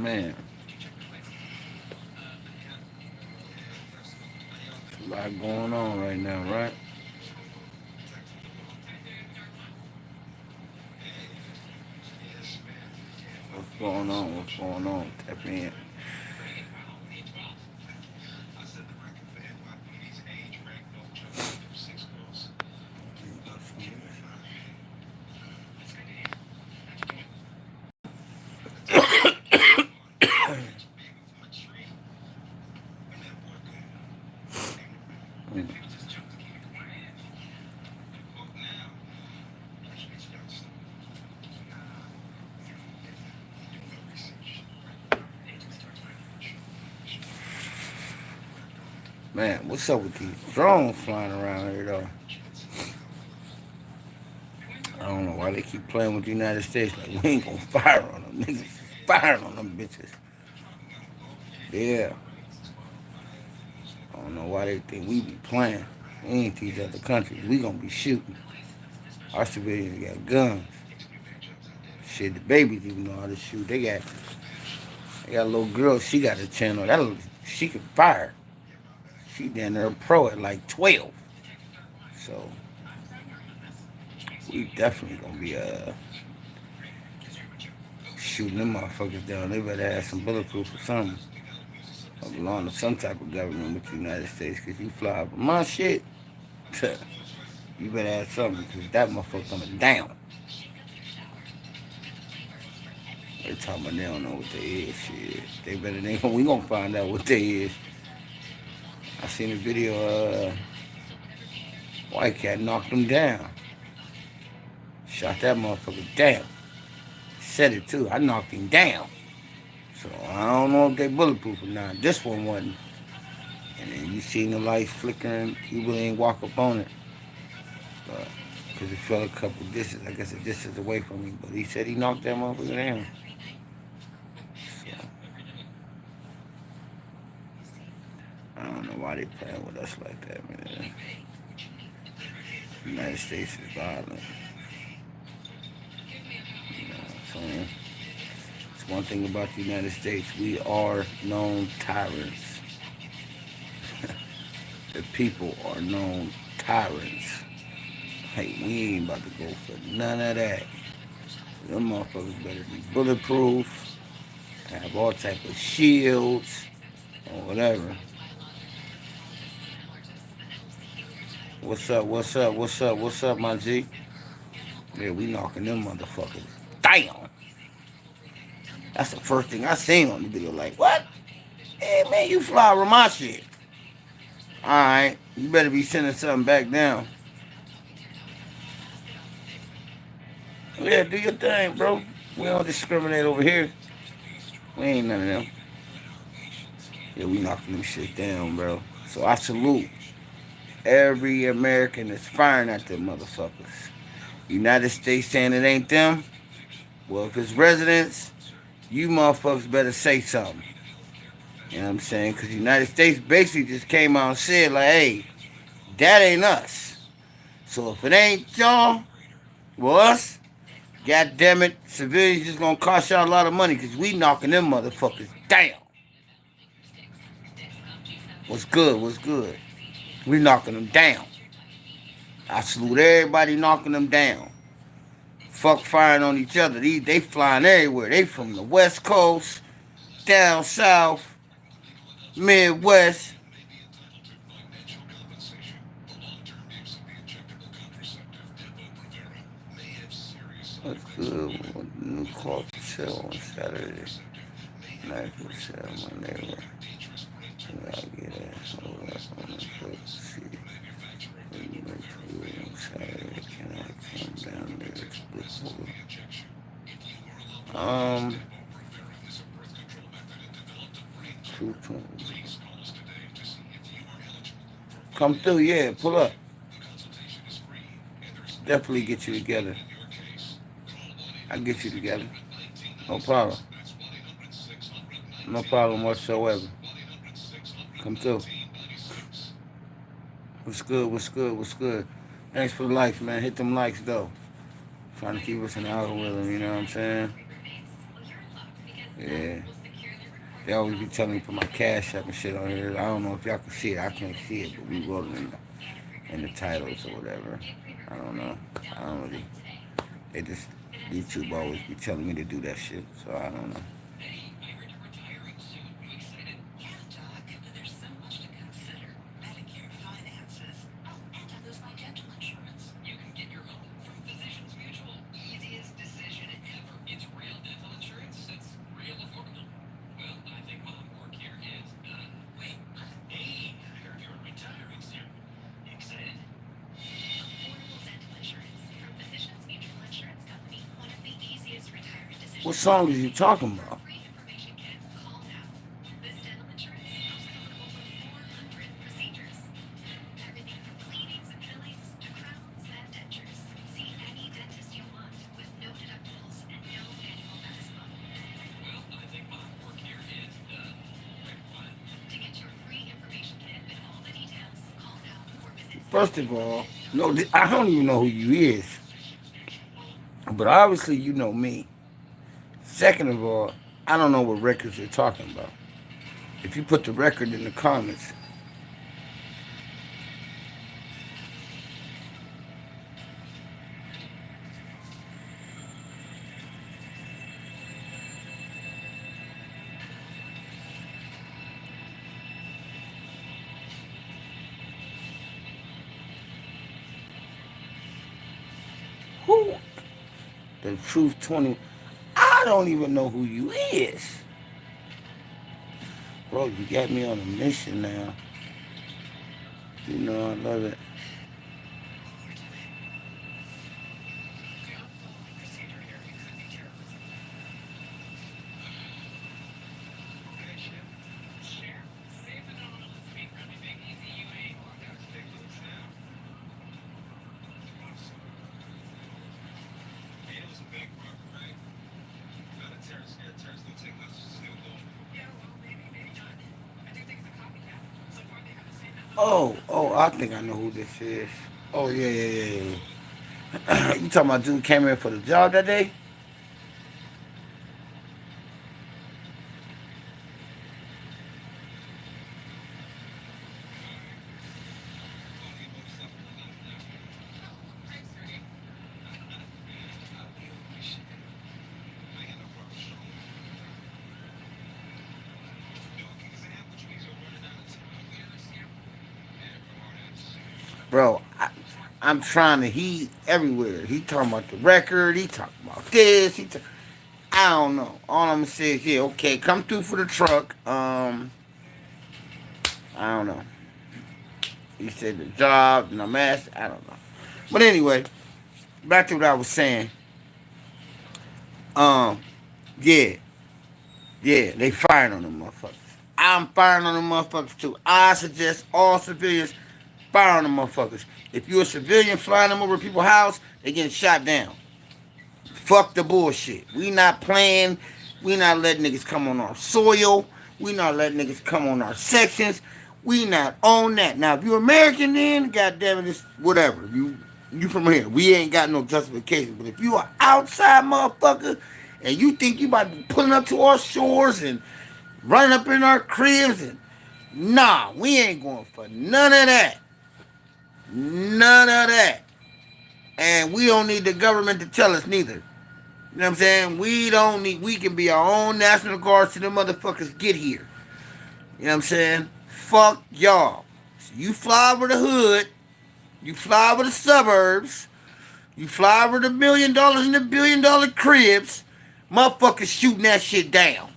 Man, a lot going on right now, right? What's going on? What's going on? Tap in. Man, what's up with these drones flying around here, though? I don't know why they keep playing with the United States. Like, we ain't gonna fire on them. Niggas is firing on them bitches. Yeah. I don't know why they think we be playing. We ain't these other countries. We gonna be shooting. Our civilians got guns. Shit, the babies even know how to shoot. They got a little girl. She got a channel. She can fire. She down there a pro at like 12. So we definitely gonna be shooting them motherfuckers down. They better have some bulletproof or something. I belong to some type of government with the United States, cause you fly over my shit. You better have something, cause that motherfucker coming down. They talking about they don't know what they is. Shit, we gonna find out what they is. I seen a video. White cat knocked him down. Shot that motherfucker down. Said it too. I knocked him down. So I don't know if they bulletproof or not. This one wasn't. And then you seen the lights flickering. You really ain't walk up on it. Because it fell a couple distance. I guess a distance away from me. But he said he knocked that motherfucker down. So I don't know why they playing with us like that, man. The United States is violent. You know what I'm saying? It's one thing about the United States. We are known tyrants. The people are known tyrants. Hey, we ain't about to go for none of that. Them motherfuckers better be bulletproof, have all type of shields, or whatever. What's up, what's up, what's up, what's up, my G? Yeah, we knocking them motherfuckers down. That's the first thing I seen on the video. Like, what? Hey, man, you fly over my shit. Alright, you better be sending something back down. Yeah, do your thing, bro. We don't discriminate over here. We ain't none of them. Yeah, we knocking them shit down, bro. So I salute every American that's firing at them motherfuckers. United States saying it ain't them. Well, if it's residents, you motherfuckers better say something. You know what I'm saying? Because the United States basically just came out and said, like, hey, that ain't us. So if it ain't y'all, well, us, God damn it, civilians just gonna cost y'all a lot of money because we knocking them motherfuckers down. What's good? What's good? We knocking them down. I salute everybody knocking them down. Fuck firing on each other. They flying everywhere. They from the West Coast, down south, Midwest. What's good? New cloth for sale on Saturday. Night for sale, my neighbor. I'll get it. Hold up on the foot. See. When you make food on Saturday, can I come down there to the food? Um, 220. Come through, yeah, pull up. Definitely get you together. I'll get you together. No problem. No problem whatsoever. Come through. What's good, what's good, what's good? Thanks for the likes, man. Hit them likes, though. Trying to keep us in the algorithm, you know what I'm saying? Yeah. They always be telling me to put my cash up and shit on here. I don't know if y'all can see it. I can't see it, but we wrote it in the titles or whatever. I don't know. I don't really. They just YouTube always be telling me to do that shit, so I don't know. What song is you talking about? First of all, no, I don't even know who you is, but obviously you know me. Second of all, I don't know what records you're talking about. If you put the record in the comments, who? The Truth 20. I don't even know who you is. Bro, you got me on a mission now. You know I love it. Oh, I think I know who this is. Oh, yeah. You talking about dude came in for the job that day? Bro, I'm trying to, he everywhere. He talking about the record, he talking about this, I don't know. All I'm gonna say is, yeah, okay, come through for the truck. I don't know. He said the job, and I'm asked, I don't know. But anyway, back to what I was saying. Um, yeah, yeah, they firing on them motherfuckers. I'm firing on them motherfuckers too. I suggest all civilians fire on them motherfuckers. If you're a civilian flying them over people's house, they getting shot down. Fuck the bullshit. We not playing. We not letting niggas come on our soil. We not letting niggas come on our sections. We not on that. Now, if you American, then goddamn it, it's whatever. You from here. We ain't got no justification. But if you are outside motherfucker and you think you about to be pulling up to our shores and running up in our cribs and nah, we ain't going for none of that. None of that. And we don't need the government to tell us neither. You know what I'm saying? We don't need, we can be our own National Guards till the motherfuckers get here. You know what I'm saying? Fuck y'all. So you fly over the hood, you fly over the suburbs, you fly over the $1 million and the $1 billion cribs, motherfuckers shooting that shit down.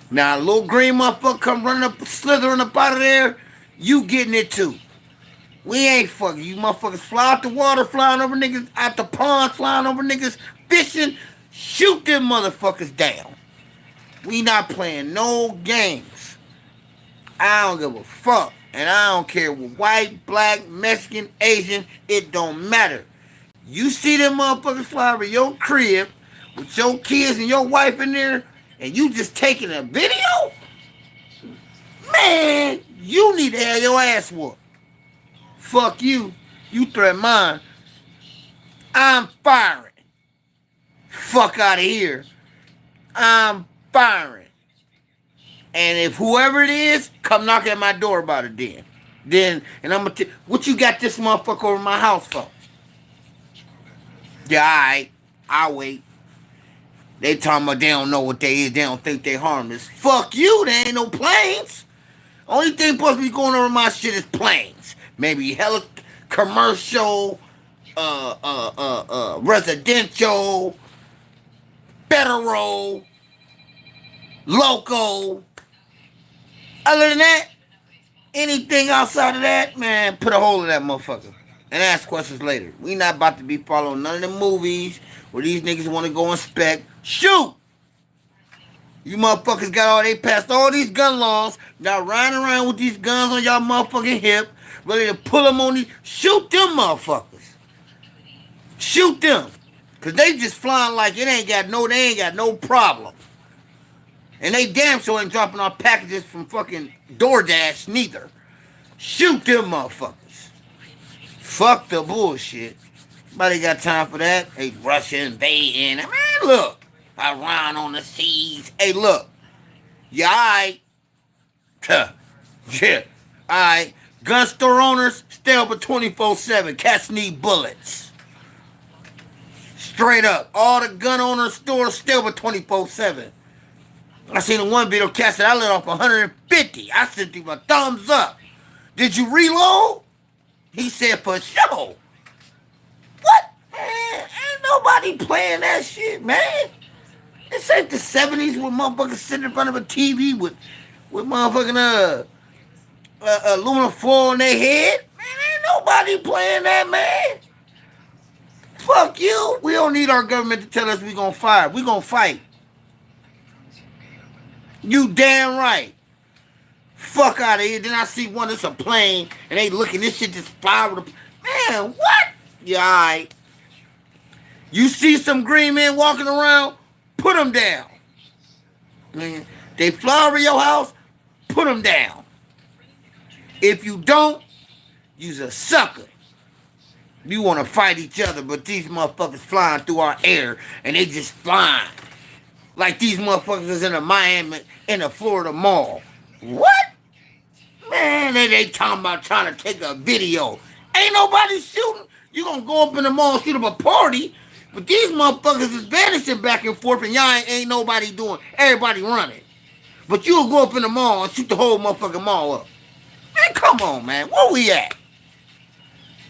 Now, a little green motherfucker come running up, slithering up out of there, you getting it too. We ain't fucking. You motherfuckers fly out the water, flying over niggas, out the pond, flying over niggas, fishing, shoot them motherfuckers down. We not playing no games. I don't give a fuck. And I don't care what white, black, Mexican, Asian, it don't matter. You see them motherfuckers fly over your crib with your kids and your wife in there, and you just taking a video? Man, you need to have your ass whooped. Fuck you. You threaten mine. I'm firing. Fuck out of here. I'm firing. And if whoever it is, come knock at my door about it and I'm gonna what you got this motherfucker over my house for? Yeah, alright. I'll wait. They talking about they don't know what they is. They don't think they harmless. Fuck you, there ain't no planes. Only thing supposed to be going over my shit is planes. Maybe commercial, residential, federal, local. Other than that, anything outside of that, man, put a hole in that motherfucker. And ask questions later. We not about to be following none of the movies where these niggas want to go inspect. Shoot! You motherfuckers they passed all these gun laws. Y'all riding around with these guns on y'all motherfucking hip, ready to pull them on these. Shoot them motherfuckers. Shoot them. Cause they just flying like they ain't got no problem. And they damn sure ain't dropping off packages from fucking DoorDash neither. Shoot them motherfuckers. Fuck the bullshit. Nobody got time for that. Hey, Russia invading. Man, look. Around on the seas. Hey, look. Yeah, alright. Yeah, alright. Gun store owners, stay open 24/7. Cats need bullets. Straight up. All the gun owner stores stay open 24/7. I seen the one video cat said I let off 150. I sent him a thumbs up. Did you reload? He said for sure. What? Man, ain't nobody playing that shit, man. This ain't the 70s where motherfuckers sitting in front of a TV with motherfucking aluminum foil on their head. Man, ain't nobody playing that, man. Fuck you. We don't need our government to tell us we gonna fight. We gonna fight. You damn right. Fuck out of here. Then I see one that's a plane and they looking, this shit just fly with a... Man, what? Yeah, alright. You see some green men walking around, put them down. Man, they fly over your house, put them down. If you don't, you's a sucker. You want to fight each other, but these motherfuckers flying through our air and they just flying. Like these motherfuckers in the Florida mall. What? Man, they talking about trying to take a video. Ain't nobody shooting. You gonna go up in the mall and shoot up a party, but these motherfuckers is vanishing back and forth and y'all ain't nobody doing. Everybody running. But you'll go up in the mall and shoot the whole motherfucking mall up. Man, come on, man. Where we at?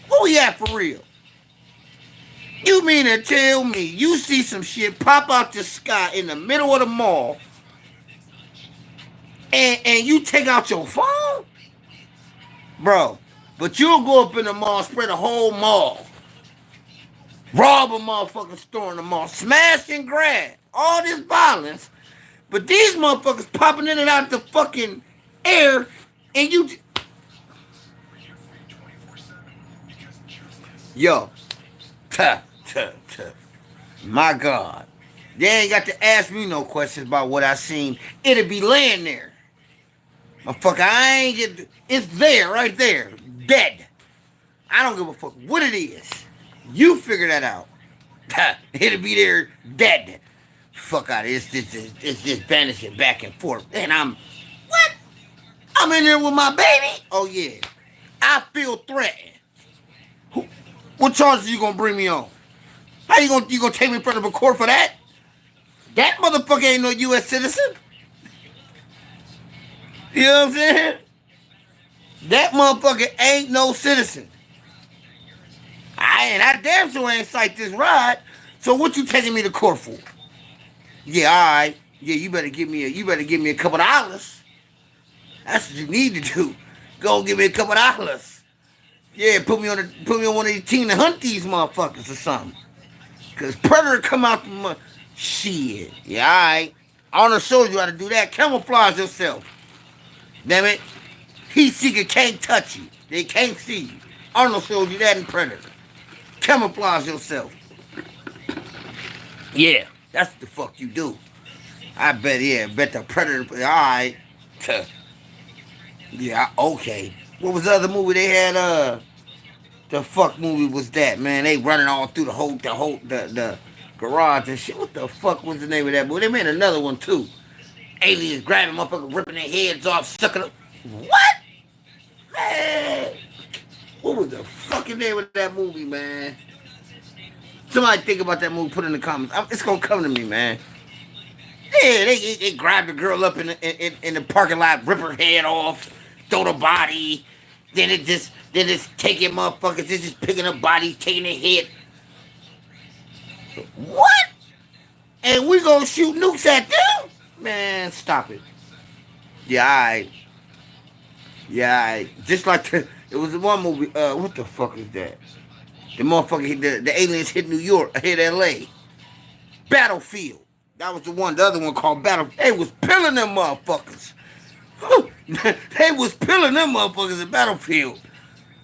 Where we at for real? You mean to tell me you see some shit pop out the sky in the middle of the mall and you take out your phone? Bro, but you'll go up in the mall, spread a whole mall, rob a motherfucking store in the mall, smash and grab, all this violence, but these motherfuckers popping in and out the fucking air and you... Yo, my God. They ain't got to ask me no questions about what I seen. It'll be laying there. Motherfucker, I ain't get... It's there, right there. Dead. I don't give a fuck what it is. You figure that out. It'll be there dead. Fuck out of it. It's just vanishing back and forth. And I'm... What? I'm in there with my baby? Oh, yeah. I feel threatened. What charges you gonna bring me on? How you gonna take me in front of a court for that? That motherfucker ain't no U.S. citizen. You know what I'm saying? That motherfucker ain't no citizen. I damn sure ain't cite this ride. So what you taking me to court for? Yeah, all right. Yeah, you better give me a couple of dollars. That's what you need to do. Go give me a couple of dollars. Yeah, put me on one of these team to hunt these motherfuckers or something. Cause Predator come out from shit. Yeah, all right. Arnold showed you how to do that. Camouflage yourself. Damn it. Heat seeker can't touch you. They can't see you. Arnold showed you that in Predator. Camouflage yourself. Yeah, that's what the fuck you do. I bet the Predator. All right. Yeah, okay. What was the other movie they had? The fuck movie was that, man? They running all through the garage and shit. What the fuck was the name of that movie? They made another one too. Aliens grabbing motherfuckers, ripping their heads off, sucking them. What? Man. What was the fucking name of that movie, man? Somebody think about that movie, put it in the comments. It's gonna come to me, man. Yeah, they grab the girl up in the parking lot, rip her head off, throw the body. Then it's taking motherfuckers, it's just picking up bodies, taking their head. What? And we gonna shoot nukes at them? Man, stop it. Yeah, alright. Yeah, alright. Just like it was the one movie, what the fuck is that? The motherfucker, the aliens hit New York, hit LA. Battlefield. That was the one, the other one called Battlefield. They was pilling them motherfuckers. They was pilling them motherfuckers at Battlefield.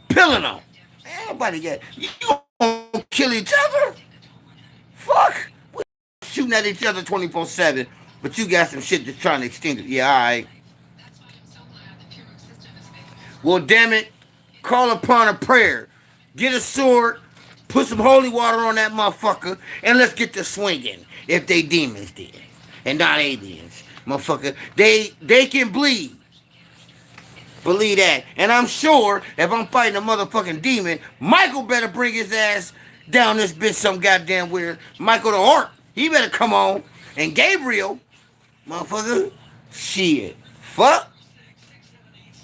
Pilling them. Everybody got, you gonna kill each other? Fuck. We shooting at each other 24/7, but you got some shit that's trying to extend it. Yeah, alright. Well, damn it. Call upon a prayer. Get a sword, put some holy water on that motherfucker, and let's get to swinging. If they demons did, and not aliens, motherfucker, they can bleed. Believe that. And I'm sure if I'm fighting a motherfucking demon, Michael better bring his ass down this bitch some goddamn weird. Michael the Orc, he better come on. And Gabriel, motherfucker, shit, fuck.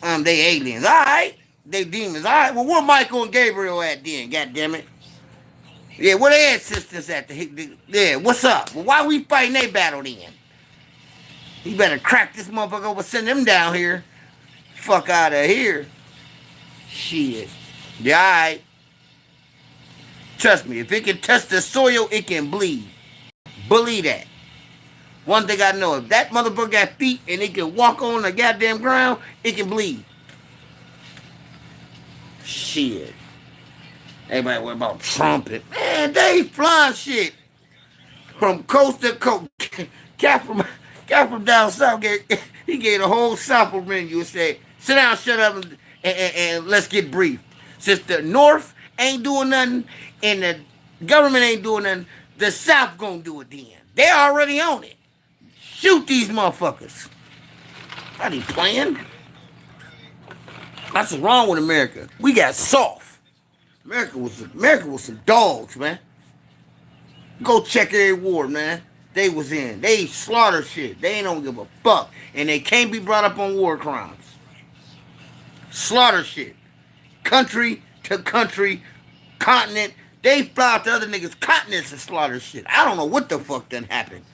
They aliens, all right. They demons, all right. Well, where Michael and Gabriel at then? God damn it. Yeah, where their ancestors at? Yeah, what's up? Well, why we fighting they battle then? You better crack this motherfucker over, send them down here. Fuck out of here. Shit. Yeah, alright. Trust me, if it can touch the soil, it can bleed. Believe that. One thing I know, if that motherfucker got feet and it can walk on the goddamn ground, it can bleed. Shit. Everybody worry about Trump and man, they flying shit from coast to coast. Cat from down south he gave a whole sample menu and said, sit down, shut up, and let's get briefed. Since the North ain't doing nothing and the government ain't doing nothing, the South gonna do it then. They already on it. Shoot these motherfuckers. Are they playing? That's what's wrong with America. We got soft. America was some dogs, man. Go check every war, man. They was in. They slaughter shit. They ain't don't give a fuck. And they can't be brought up on war crimes. Slaughter shit. Country to country, continent. They fly out to other niggas' continents and slaughter shit. I don't know what the fuck done happened.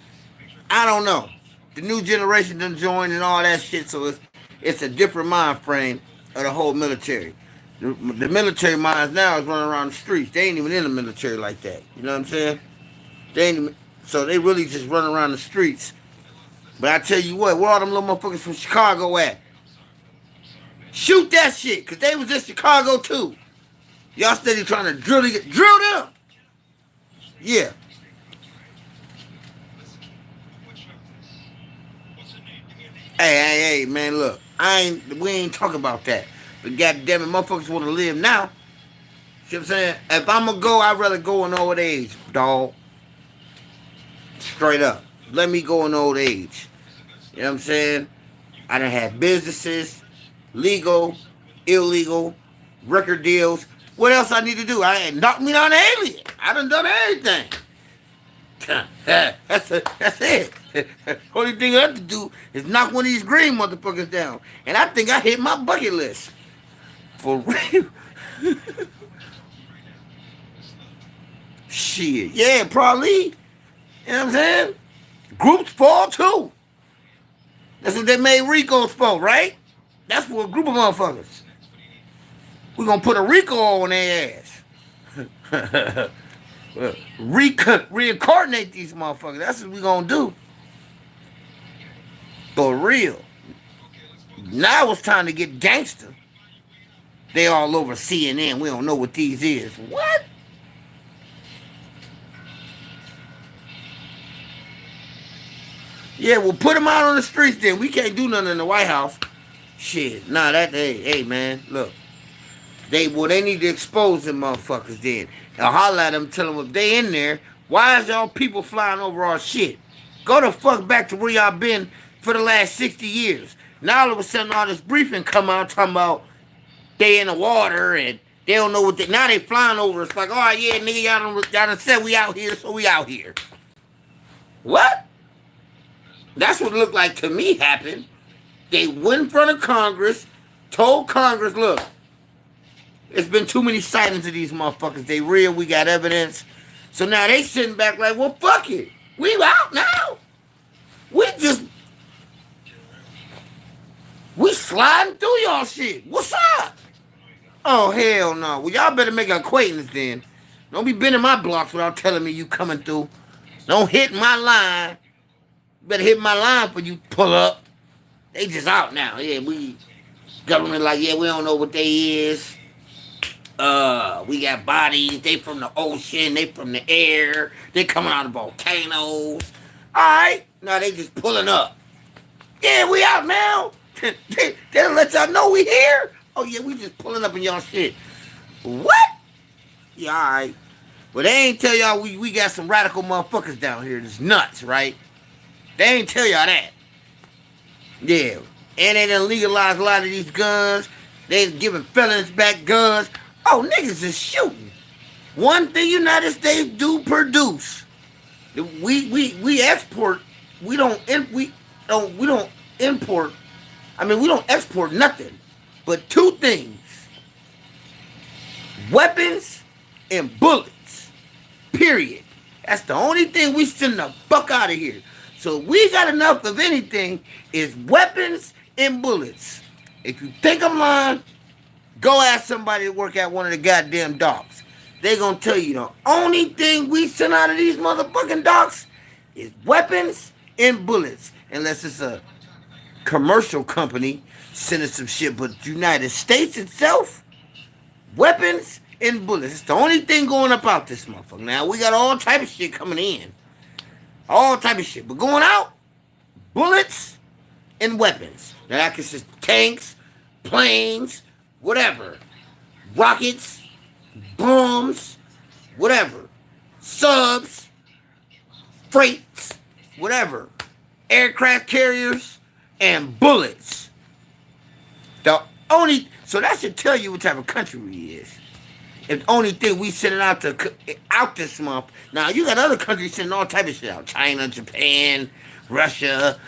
I don't know. The new generation done joined and all that shit, so it's a different mind frame of the whole military. The military minds now is running around the streets. They ain't even in the military like that. You know what I'm saying? They ain't even, so they really just run around the streets. But I tell you what, where all them little motherfuckers from Chicago at? Shoot that shit, because they was in Chicago too. Y'all steady trying to drill them. Yeah. Hey, man, look. We ain't talking about that. But goddamn it, motherfuckers want to live now. You know what I'm saying? If I'm going to go, I'd rather go in old age, dog. Straight up. Let me go in old age. You know what I'm saying? I done had businesses, legal, illegal, record deals. What else I need to do? I ain't knocked me down an alien. I done everything. That's it. Only thing I have to do is knock one of these green motherfuckers down. And I think I hit my bucket list. For real. Shit. Yeah, probably. You know what I'm saying? Groups fall too. That's what they made Ricos for, right? That's for a group of motherfuckers. We're gonna put a Rico on their ass. Reincarnate these motherfuckers. That's what we gonna do. For real. Now it's time to get gangster. They all over CNN. We don't know what these is. What? Yeah, well, put them out on the streets then. We can't do nothing in the White House. Shit. Nah, hey, man, look. They need to expose them motherfuckers then. And holler at them, tell them if they in there, why is y'all people flying over our shit? Go the fuck back to where y'all been for the last 60 years. Now all of a sudden all this briefing come out talking about they in the water and they don't know what they, now they flying over. It's like, oh yeah, nigga, y'all done said we out here, so we out here. What? That's what it looked like to me happened. They went in front of Congress, told Congress, look, it's been too many sightings of these motherfuckers. They real, we got evidence. So now they sitting back like, well, fuck it. We out now. We sliding through y'all shit. What's up? Oh, hell no. Well, y'all better make an acquaintance then. Don't be bending my blocks without telling me you coming through. Don't hit my line. You better hit my line for you pull up. They just out now. Yeah, government like, yeah, we don't know what they is. We got bodies. They from the ocean. They from the air. They coming out of volcanoes. Alright. Now they just pulling up. Yeah, we out now. They'll let y'all know we here. Oh yeah, we just pulling up in y'all shit. What? Yeah, alright. But they ain't tell y'all we got some radical motherfuckers down here that's nuts, right? They ain't tell y'all that. Yeah. And they done legalized a lot of these guns. They giving felons back guns. Oh, niggas is shooting. One thing United States do produce. We export. We don't import. I mean, we don't export nothing but two things. Weapons and bullets. Period. That's the only thing we send the fuck out of here. So we got enough of anything is weapons and bullets. If you think I'm lying, go ask somebody to work at one of the goddamn docks. They gonna tell you the only thing we send out of these motherfucking docks is weapons and bullets. Unless it's a commercial company sending some shit. But the United States itself, weapons and bullets. It's the only thing going up out this motherfucker. Now, we got all type of shit coming in. All type of shit. But going out, bullets and weapons. Now, that consists of tanks, planes, whatever. Rockets, bombs, whatever. Subs, freights, whatever. Aircraft carriers, and bullets. So that should tell you what type of country we is. If the only thing we sending out this month. Now, you got other countries sending all type of shit out. China, Japan, Russia,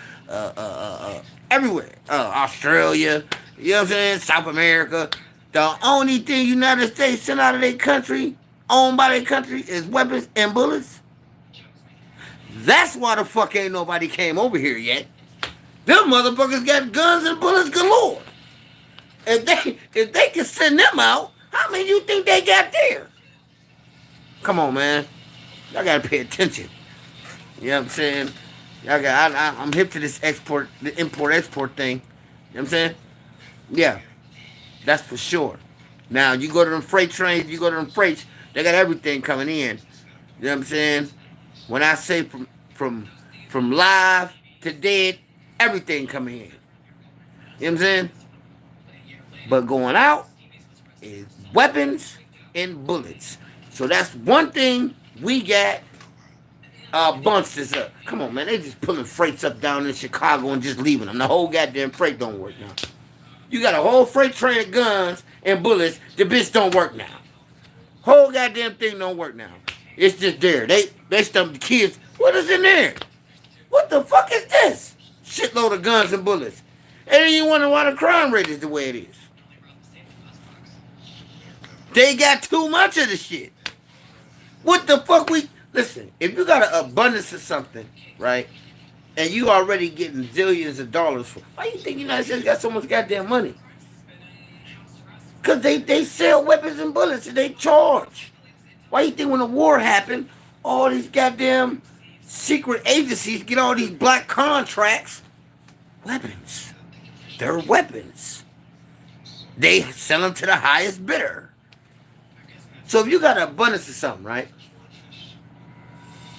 everywhere. Australia, you know what I'm saying? South America. The only thing United States send out of their country, owned by their country, is weapons and bullets. That's why the fuck ain't nobody came over here yet. Them motherfuckers got guns and bullets galore. If they can send them out, how many you think they got there? Come on, man. Y'all gotta pay attention. You know what I'm saying? I'm hip to this import-export thing. You know what I'm saying? Yeah. That's for sure. Now, you go to them freight trains, you go to them freights, they got everything coming in. You know what I'm saying? When I say from live to dead, everything coming in. You know what I'm saying? But going out is weapons and bullets. So that's one thing we got bunched this up. Come on, man. They just pulling freights up down in Chicago and just leaving them. The whole goddamn freight don't work now. You got a whole freight train of guns and bullets. The bitch don't work now. Whole goddamn thing don't work now. It's just there. They stumped the kids. What is in there? What the fuck is this? Shitload of guns and bullets. And then you wonder why the crime rate is the way it is. They got too much of the shit. What the fuck listen, if you got an abundance of something, right, and you already getting zillions of dollars for, why you think the United States got so much goddamn money? Because they sell weapons and bullets and they charge. Why you think when the war happened, all these goddamn secret agencies get all these black contracts? Weapons. They're weapons. They sell them to the highest bidder. So if you got an abundance of something, right?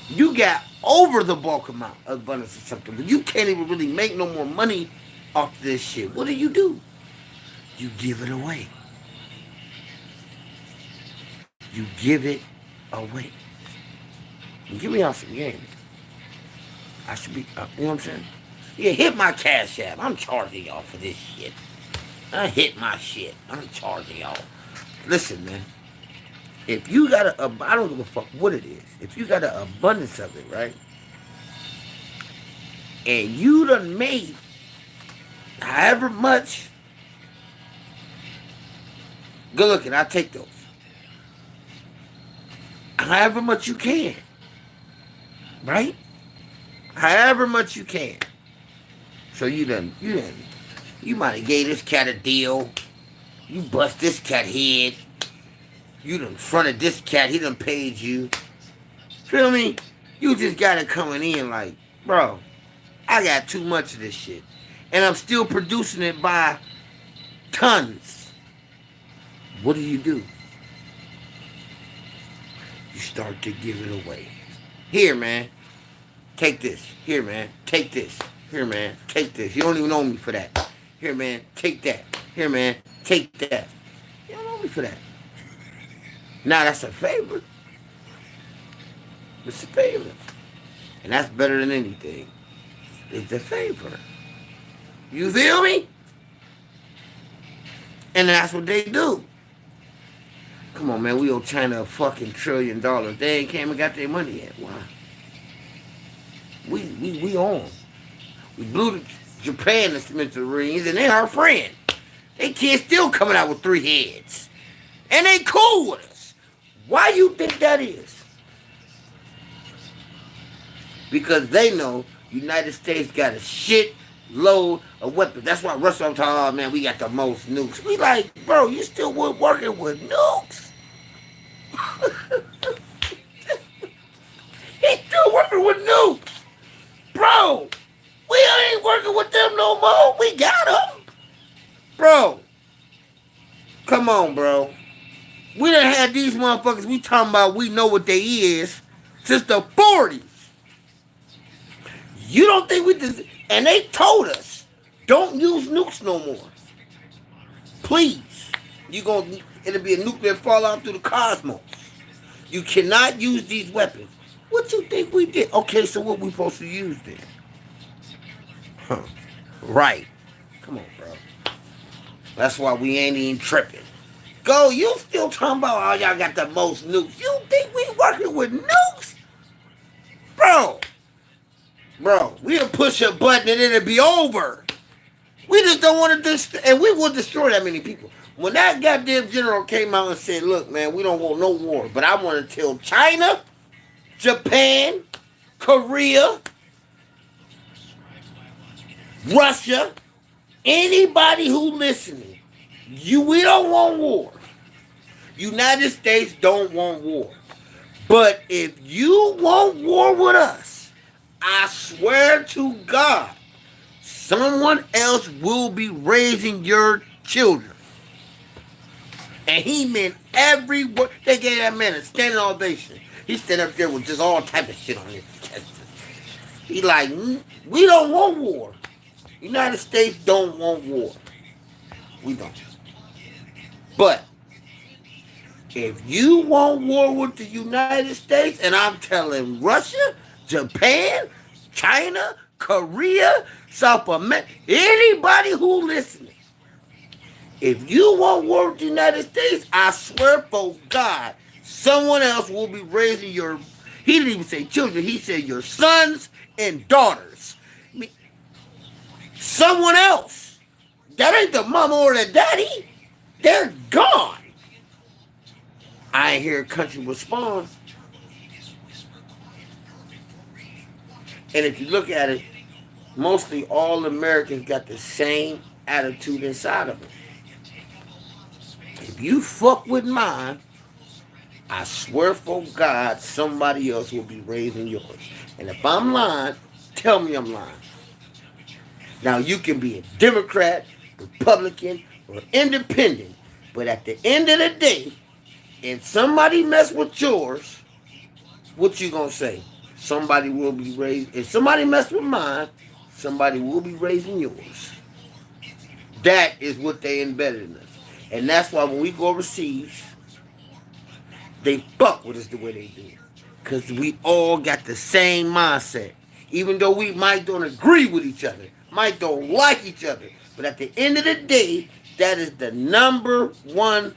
You got over the bulk amount of abundance of something, but you can't even really make no more money off this shit. What do? You give it away. You give it away. Give me out some game. I should be, you know what I'm saying? Yeah, hit my Cash App. I'm charging y'all for this shit. I hit my shit. I'm charging y'all. Listen, man. If you got I don't give a fuck what it is. If you got an abundance of it, right? And you done made however much, good looking, I'll take those. However much you can. Right? However much you can. So you might have gave this cat a deal. You bust this cat head. You done fronted this cat. He done paid you. Feel me? You just got it coming in like, bro, I got too much of this shit. And I'm still producing it by tons. What do? You start to give it away. Here, man. Take this. Here, man. Take this. Here, man. Take this. You don't even owe me for that. Here, man. Take that. Here, man. Take that. You don't owe me for that. Now, that's a favor. It's a favor. And that's better than anything. It's a favor. You feel me? And that's what they do. Come on, man. We owe China a fucking $1 trillion. They ain't came and got their money yet. Why? We on. We blew the Japan the smithereens, and they our friend. They kids still coming out with 3 heads. And they cool with us. Why you think that is? Because they know United States got a shit load of weapons. That's why Russell talking, oh man, we got the most nukes. We like, bro, you still working with nukes? He's still working with nukes. Bro, we ain't working with them no more. We got them. Bro, come on, bro. We done had these motherfuckers we talking about we know what they is since the 40s. You don't think we just... And they told us, don't use nukes no more. Please. It'll be a nuclear fallout through the cosmos. You cannot use these weapons. What you think we did? Okay, so what we supposed to use then? Huh. Right. Come on, bro. That's why we ain't even tripping. Go, you still talking about, oh, y'all got the most nukes. You think we working with nukes? Bro, we'll push a button and it'll be over. We just don't want to and we will destroy that many people. When that goddamn general came out and said, look, man, we don't want no war, but I want to tell China, Japan, Korea, Russia, anybody who listening, we don't want war. United States don't want war. But if you want war with us, I swear to God, someone else will be raising your children. And he meant every word. They gave that man a standing ovation. He stood up there with just all type of shit on his chest. He like, we don't want war. United States don't want war. We don't. But if you want war with the United States, and I'm telling Russia, Japan, China, Korea, South America, anybody who listening, if you want war with the United States, I swear for God, someone else will be raising your, he didn't even say children, he said your sons and daughters. Someone else. That ain't the mama or the daddy. They're gone. I ain't hear a country respond. And if you look at it, mostly all Americans got the same attitude inside of them. If you fuck with mine, I swear for God, somebody else will be raising yours. And if I'm lying, tell me I'm lying. Now, you can be a Democrat, Republican, or independent, but at the end of the day, if somebody mess with yours, what you gonna say? Somebody will be raised. If somebody mess with mine, somebody will be raising yours. That is what they embedded in us. And that's why when we go overseas, they fuck with us the way they do. Because we all got the same mindset. Even though we might don't agree with each other, might don't like each other. But at the end of the day, that is the number one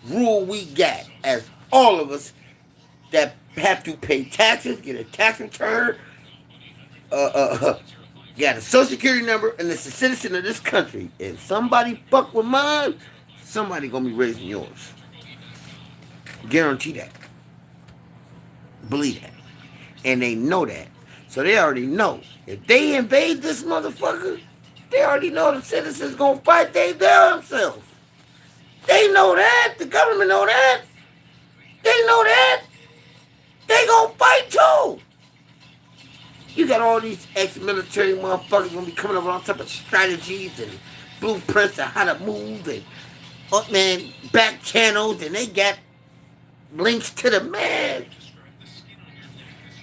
rule we got as all of us that have to pay taxes, get a tax return, got a social security number, and it's a citizen of this country. If somebody fuck with mine, somebody gonna be raising yours. Guarantee that. Believe that. And they know that. So they already know. If they invade this motherfucker, they already know the citizens gonna fight they themselves. They know that. The government know that. They know that. They gonna fight too. You got all these ex-military motherfuckers gonna be coming up with all type of strategies and blueprints of how to move and back channels, and they got links to the man.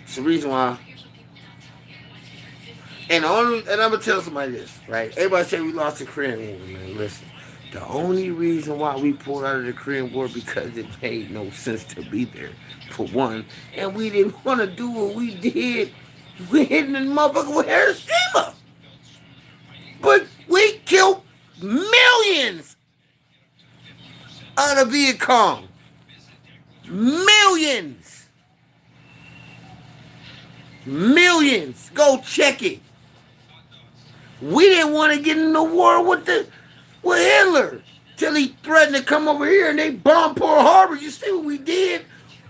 It's the reason why. And I'm gonna tell somebody this, right? Everybody say we lost the Korean War, man. Listen, the only reason why we pulled out of the Korean War because it made no sense to be there, for one, and we didn't want to do what we did. We hitting the motherfucker with Hiroshima, but we killed millions out of Viet Cong. Millions. Go check it. We didn't want to get in the war with Hitler till he threatened to come over here and they bombed Pearl Harbor. You see what we did?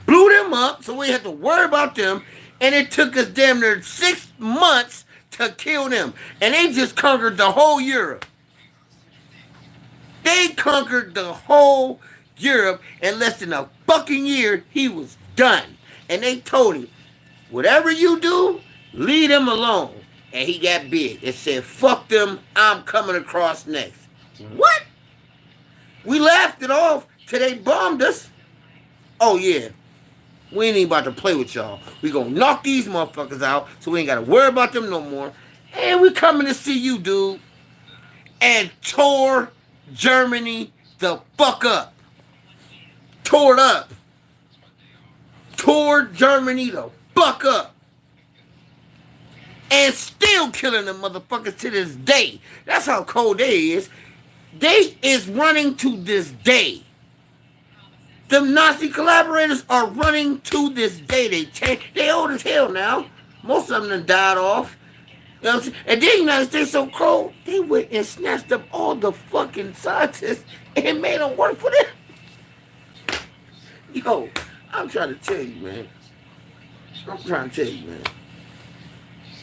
Blew them up, so we had to worry about them. And it took us damn near 6 months to kill them. And they just conquered the whole Europe. They conquered the whole Europe in less than a fucking year. He was done. And they told him, whatever you do, leave them alone. And he got big. It said, fuck them, I'm coming across next. What? We laughed it off till they bombed us. Oh, yeah. We ain't even about to play with y'all. We gonna knock these motherfuckers out so we ain't gotta worry about them no more. And we coming to see you, dude. And tore Germany the fuck up. Tore it up. Tore Germany the fuck up. And still killing them motherfuckers to this day. That's how cold they is. They is running to this day. Them Nazi collaborators are running to this day. They old as hell now. Most of them done died off. You know what I'm saying? And then the United States so cold, they went and snatched up all the fucking scientists and made them work for them. Yo, I'm trying to tell you, man.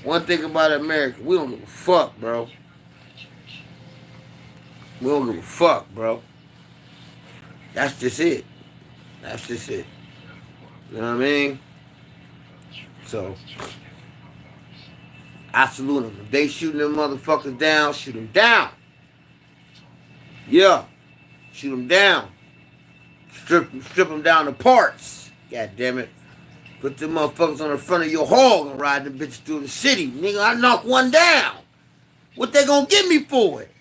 One thing about America, we don't give a fuck, bro. We don't give a fuck, bro. That's just it. You know what I mean? So, I salute them. If they shooting them motherfuckers down, shoot them down. Yeah. Shoot them down. Strip them down to parts. God damn it. Put them motherfuckers on the front of your hog and ride them bitches through the city. Nigga, I knock one down. What they gonna give me for it?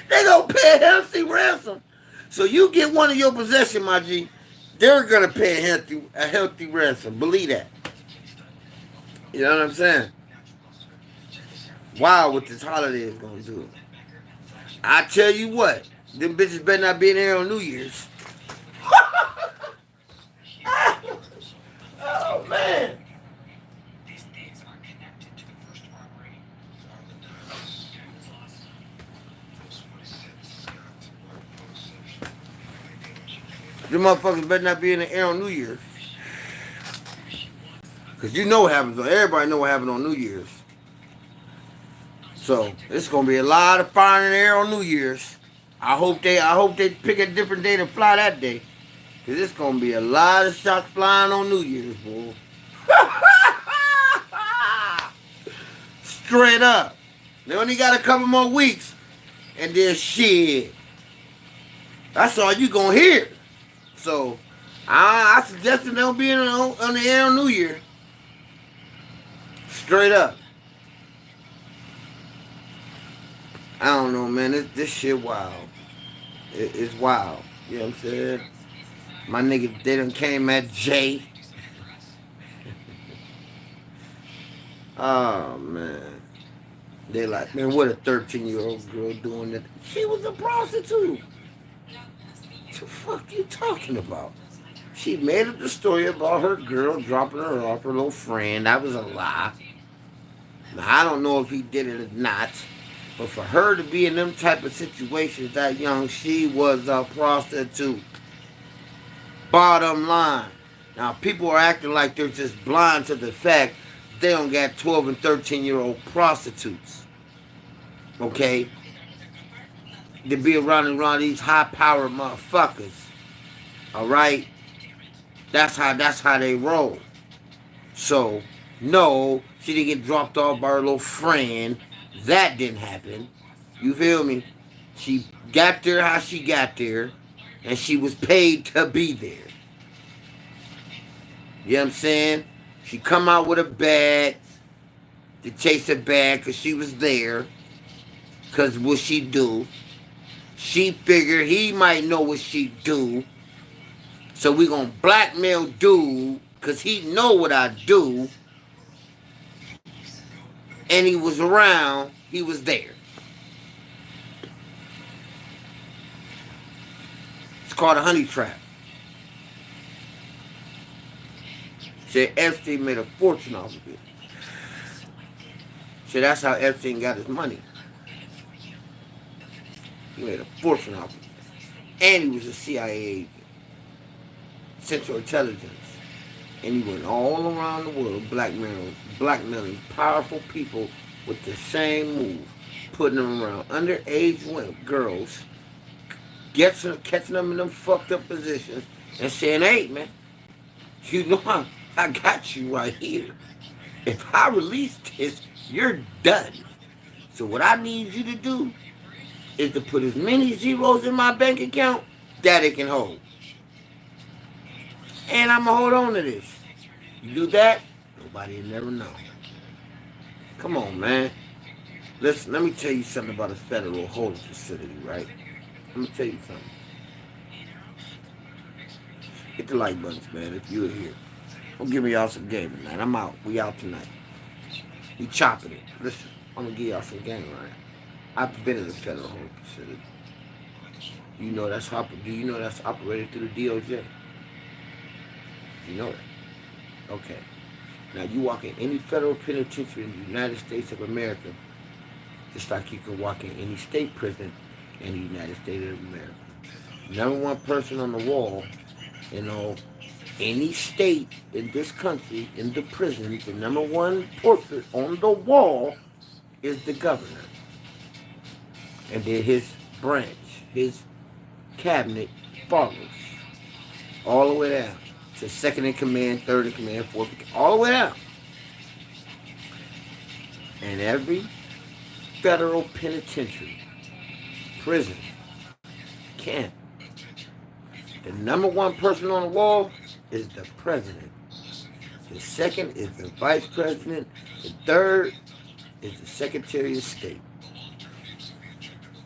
They gonna pay a healthy ransom. So you get one of your possession, my G, they're gonna pay a healthy ransom. Believe that. You know what I'm saying? Wow, what this holiday is gonna do. I tell you what, them bitches better not be in here on New Year's. Oh man. Them motherfuckers better not be in the air on New Year's. Because you know what happens. Everybody know what happened on New Year's. So, it's going to be a lot of fire in the air on New Year's. I hope they pick a different day to fly that day. Because it's going to be a lot of shots flying on New Year's, boy. Straight up. They only got a couple more weeks. And then shit. That's all you going to hear. So, I suggest they don't be on the air on New Year. Straight up. I don't know, man. This shit wild. It's wild. You know what I'm saying? My nigga, they done came at Jay. Oh, man. They like, man, what a 13-year-old girl doing that? She was a prostitute. What the fuck you talking about? She made up the story about her girl dropping her off, her little friend. That was a lie. Now, I don't know if he did it or not, but for her to be in them type of situations that young, she was a prostitute. Bottom line. Now, people are acting like they're just blind to the fact they don't got 12 and 13-year-old prostitutes. Okay? To be around and around these high-powered motherfuckers. Alright? That's how they roll. So, no, she didn't get dropped off by her little friend. That didn't happen. You feel me? She got there how she got there, and she was paid to be there. You know what I'm saying? She come out with a bag to chase a bag because she was there. Because what she do? She figured he might know what she do. So we gonna blackmail dude because he know what I do. And he was around. He was there. It's called a honey trap. Said Epstein made a fortune off of it. So that's how Epstein got his money. He made a fortune off of it. And he was a CIA agent. Central Intelligence. And he went all around the world blackmailing powerful people with the same move. Putting them around underage women, girls, catching them in them fucked up positions and saying, hey, man, you know I got you right here. If I release this, you're done. So what I need you to do is to put as many zeros in my bank account that it can hold. And I'm going to hold on to this. You do that, nobody will never know. Come on, man. Listen, let me tell you something about a federal holding facility, right? Let me tell you something. Hit the like buttons, man, if you're here. Don't give me y'all some game tonight. I'm out. We out tonight. We chopping it. Listen, I'm going to give y'all some game, right? I've been in the federal holding facility. Do you know that's operated through the DOJ? You know that? Okay. Now, you walk in any federal penitentiary in the United States of America, just like you can walk in any state prison in the United States of America. Number one person on the wall, any state in this country, in the prison, the number one portrait on the wall is the governor. And then his branch, his cabinet follows all the way down to second in command, third in command, fourth in command, all the way down. And every federal penitentiary, prison, camp, the number one person on the wall is the president. The second is the vice president. The third is the secretary of state.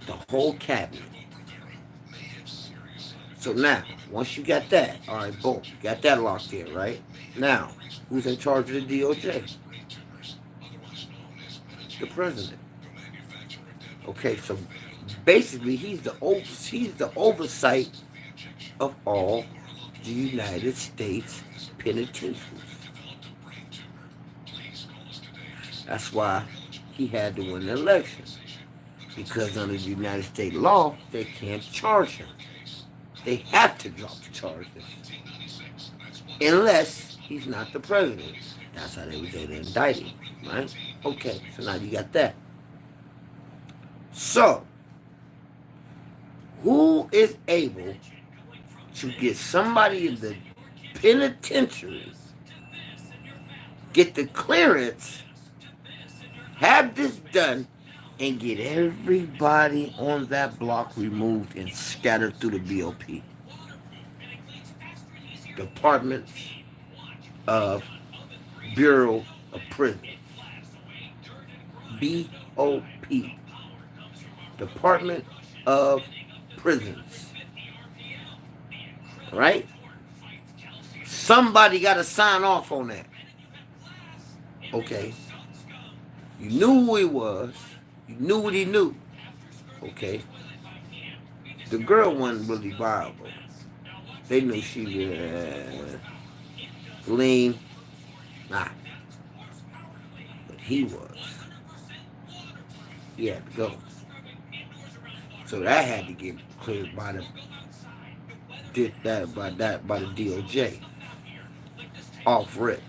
The whole cabinet. So now, once you got that, all right, boom, you got that locked in, right? Now, who's in charge of the DOJ? The president. Okay, so basically, he's the oversight of all the United States penitentiaries. That's why he had to win the election. Because under the United States law, they can't charge him. They have to drop the charges. Unless he's not the president. That's how they was able to indict him, right? Okay, so now you got that. So, who is able to get somebody in the penitentiary, get the clearance, have this done, and get everybody on that block removed and scattered through the BOP? Department of Bureau of Prisons. BOP. Department of Prisons. Right? Somebody got to sign off on that. Okay. You knew who he was. You knew what he knew. Okay. The girl wasn't really viable. They knew she was lean. Nah. But he was. He had to go. So that had to get cleared by the DOJ. Off rip.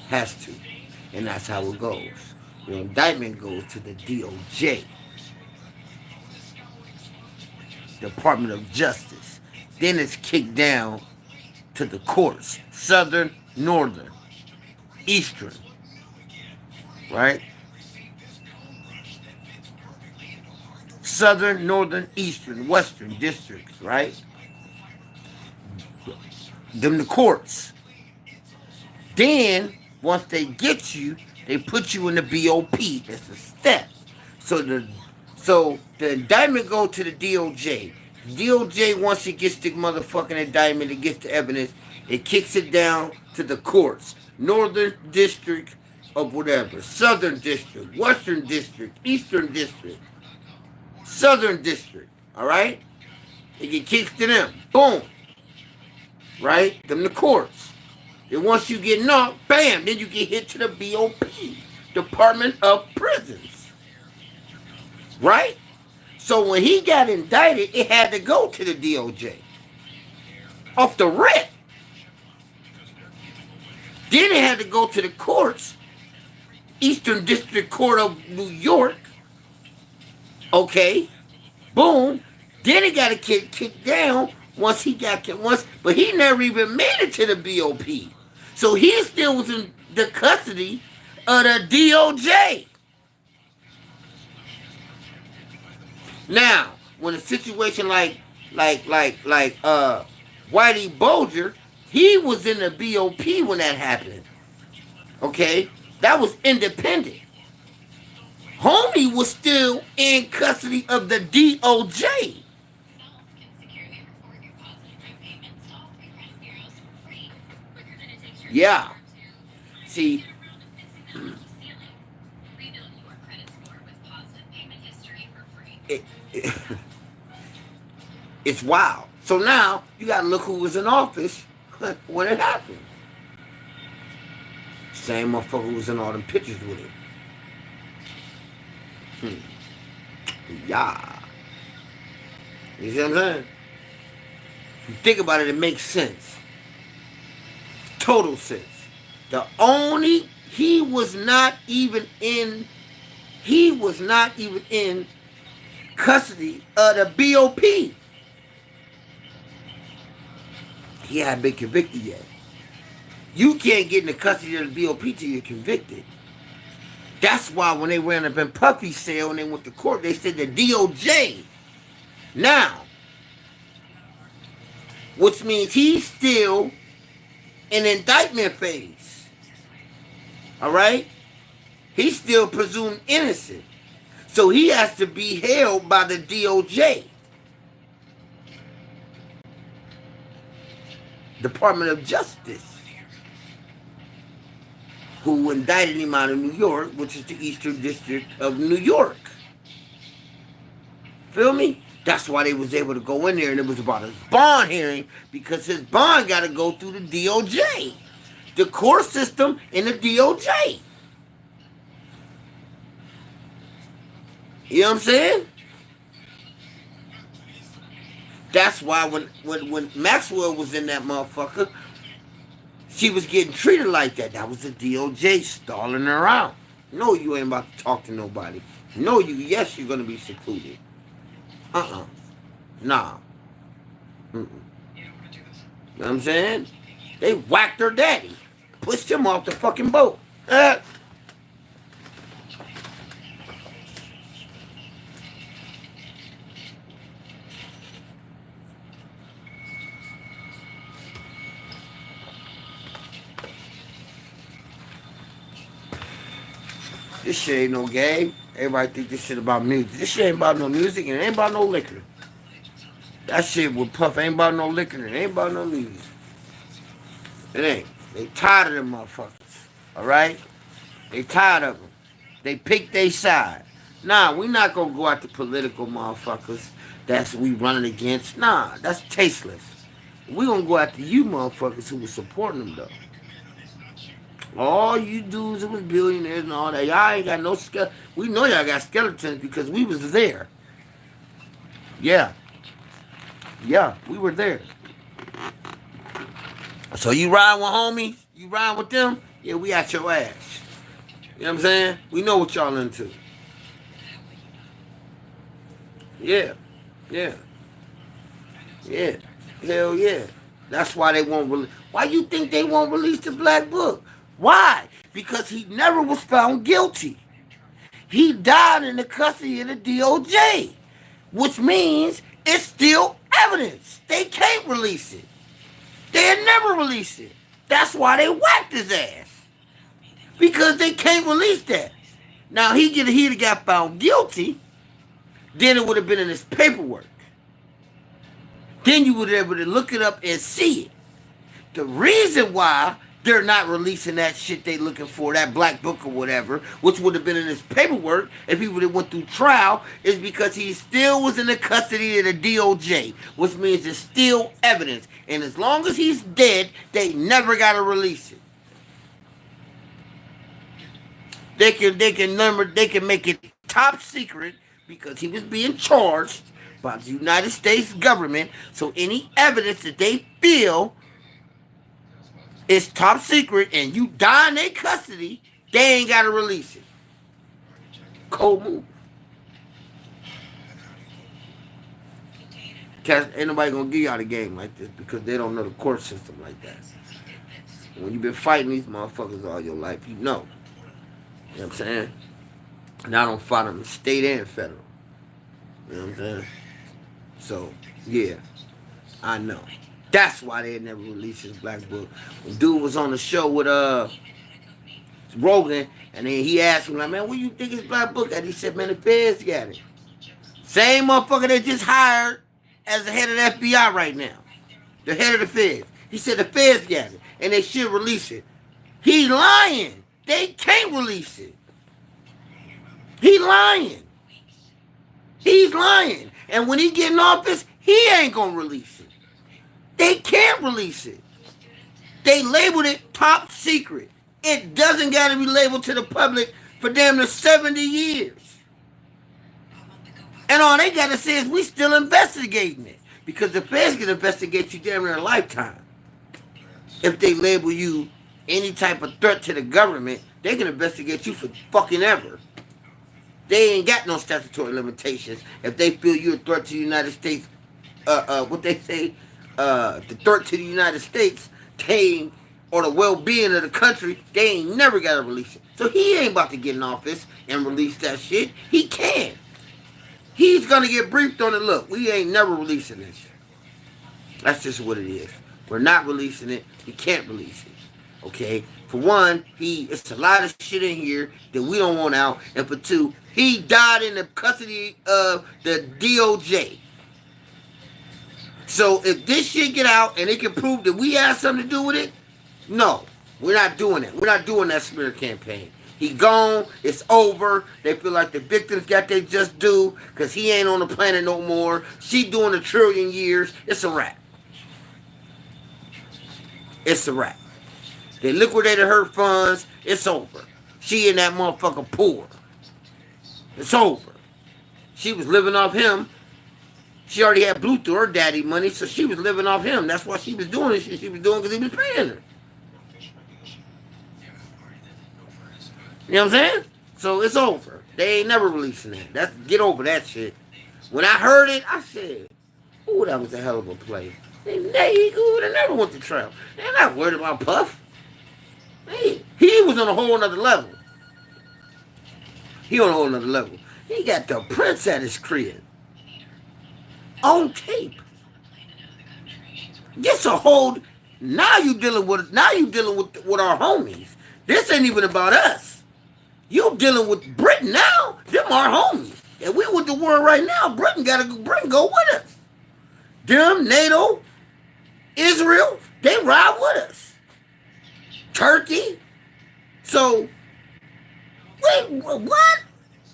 Has to. And that's how it goes. The indictment goes to the DOJ. Department of Justice. Then it's kicked down to the courts. Southern, Northern, Eastern. Right? Southern, Northern, Eastern, Western districts, right? Them the courts. Then, once they get you, they put you in the BOP. That's a step. So the indictment go to the DOJ. DOJ, once it gets the motherfucking indictment, it gets the evidence, it kicks it down to the courts. Northern District of whatever. Southern District, Western District, Eastern District, Southern District. Alright? It get kicked to them. Boom. Right? Them the courts. And once you get knocked, bam, then you get hit to the BOP. Department of Prisons. Right? So when he got indicted, it had to go to the DOJ. Off the rip. Then it had to go to the courts. Eastern District Court of New York. Okay. Boom. Then it got to get kicked down once he got kicked once. But he never even made it to the BOP. So he still was in the custody of the DOJ. Now, when a situation like Whitey Bulger, he was in the BOP when that happened. Okay? That was independent. Homie was still in custody of the DOJ. Yeah. See, it's wild. So now you gotta look who was in office when it happened. Same motherfucker who was in all them pictures with him. Yeah. You see what I'm saying? If you think about it, it makes sense. Total sense. He was not even in custody of the BOP. He hadn't been convicted yet. You can't get in the custody of the BOP till you're convicted. That's why when they ran up in Puffy's cell and they went to court, they said the DOJ. Now, which means he's still in indictment phase. All right? He's still presumed innocent. So he has to be held by the DOJ. Department of Justice. Who indicted him out of New York, which is the Eastern District of New York. Feel me? That's why they was able to go in there, and it was about his bond hearing, because his bond got to go through the DOJ. The court system and the DOJ. You know what I'm saying? That's why when Maxwell was in that motherfucker, she was getting treated like that. That was the DOJ stalling her out. No, you ain't about to talk to nobody. No, yes, you're going to be secluded. Nah. You know what I'm saying? They whacked her daddy. Pushed him off the fucking boat. This shit ain't no game. Everybody think this shit about music. This shit ain't about no music and it ain't about no liquor. That shit with Puff ain't about no liquor and it ain't about no music. It ain't. They tired of them motherfuckers. Alright? They tired of them. They pick their side. Nah, we not gonna go after political motherfuckers that's we running against. Nah, that's tasteless. We gonna go after you motherfuckers who was supporting them though. All you dudes that was billionaires and all that, y'all ain't got no skeleton. We know y'all got skeletons because we was there. Yeah, yeah, we were there. So you ride with homies, you ride with them, yeah, we at your ass. You know what I'm saying? We know what y'all into. Yeah, yeah, yeah. Hell yeah. That's why they won't release. Why you think they won't release the Black Book? Why? Because he never was found guilty. He died in the custody of the DOJ, which means it's still evidence. They can't release it. They'll never release it. That's why they whacked his ass. Because they can't release that. Now, he'd have got found guilty, then it would have been in his paperwork. Then you would have been able to look it up and see it. The reason why they're not releasing that shit they looking for, that Black Book or whatever, which would have been in his paperwork if he would have went through trial, is because he still was in the custody of the DOJ, which means it's still evidence. And as long as he's dead, they never got to release it. They can make it top secret because he was being charged by the United States government. So any evidence that they feel is top secret and you die in their custody, they ain't got to release it. Cold move. Cause ain't nobody gonna give y'all the game like this because they don't know the court system like that. When you've been fighting these motherfuckers all your life, you know. You know what I'm saying? And I don't fight them in state and federal. You know what I'm saying? So, yeah, I know. That's why they never released his Black Book. When dude was on the show with Rogan, and then he asked him, like, man, what do you think his Black Book at? He said, man, the feds got it. Same motherfucker they just hired as the head of the FBI right now. The head of the feds. He said the feds got it, and they should release it. He lying. They can't release it. He lying. He's lying. And when he get in office, he ain't gonna release it. They can't release it. They labeled it top secret. It doesn't got to be labeled to the public for damn near 70 years. And all they got to say is we still investigating it. Because the feds can investigate you damn near a lifetime. If they label you any type of threat to the government, they can investigate you for fucking ever. They ain't got no statutory limitations. If they feel you're a threat to the United States, what they say, the threat to the United States, or the well-being of the country, they ain't never got to release it. So he ain't about to get in office and release that shit. He can't. He's going to get briefed on it. Look, we ain't never releasing this. That's just what it is. We're not releasing it. We can't release it. Okay? For one, it's a lot of shit in here that we don't want out. And for two, he died in the custody of the DOJ. So if this shit get out and it can prove that we had something to do with it, no, we're not doing it. We're not doing that smear campaign. He gone. It's over. They feel like the victims got their just due because he ain't on the planet no more. She doing 1 trillion years. It's a wrap. It's a wrap. They liquidated her funds. It's over. She in that motherfucker poor. It's over. She was living off him. She already had blew through her daddy money, so she was living off him. That's why she was doing this shit she was doing because he was paying her. You know what I'm saying? So it's over. They ain't never releasing that. Get over that shit. When I heard it, I said, ooh, that was a hell of a play. He would have never went to trial. They're not worried about Puff. He was on a whole nother level. He on a whole nother level. He got the Prince at his crib. On tape. Just a whole. Now you dealing with our homies. This ain't even about us. You dealing with Britain now. Them our homies. And we with the war right now. Britain go with us. Them, NATO, Israel, they ride with us. Turkey. So Wait, what?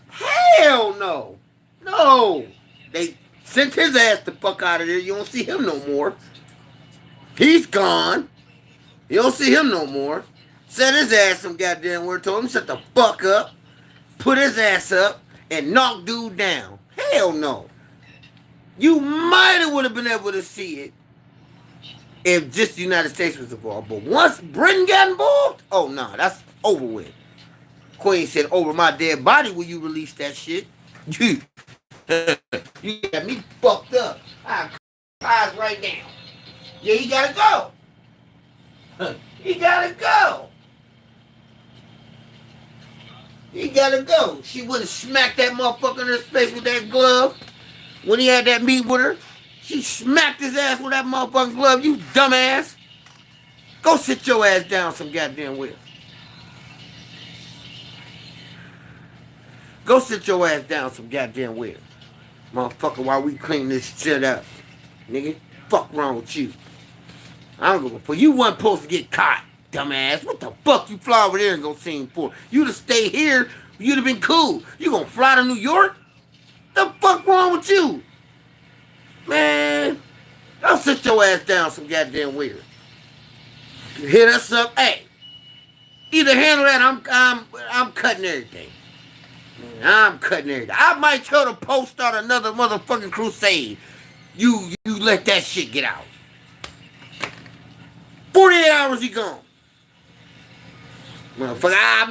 Hell no. No. They sent his ass the fuck out of there. You don't see him no more. He's gone. You don't see him no more. Set his ass some goddamn word. Told him shut the fuck up. Put his ass up and knock dude down. Hell no. You might have would have been able to see it if just the United States was involved. But once Britain got involved, oh no, that's over with. Queen said, over my dead body will you release that shit? You got me fucked up. I eyes right now. Yeah, he gotta go. He gotta go. He gotta go. She would have smacked that motherfucker in his face with that glove when he had that meet with her. She smacked his ass with that motherfucking glove. You dumbass. Go sit your ass down some goddamn well. Go sit your ass down some goddamn well. Motherfucker, while we clean this shit up. Nigga, fuck wrong with you? I don't give a fuck. You wasn't supposed to get caught, dumbass. What the fuck you fly over there and go sing for? You'd have stayed here, you'd have been cool. You gonna fly to New York? The fuck wrong with you? Man, go sit your ass down some goddamn well. Hit us up, hey. Either handle that, I'm cutting everything. I'm cutting everything. I might tell the Post start another motherfucking crusade. You let that shit get out. 48 hours he gone. Motherfucker, I'll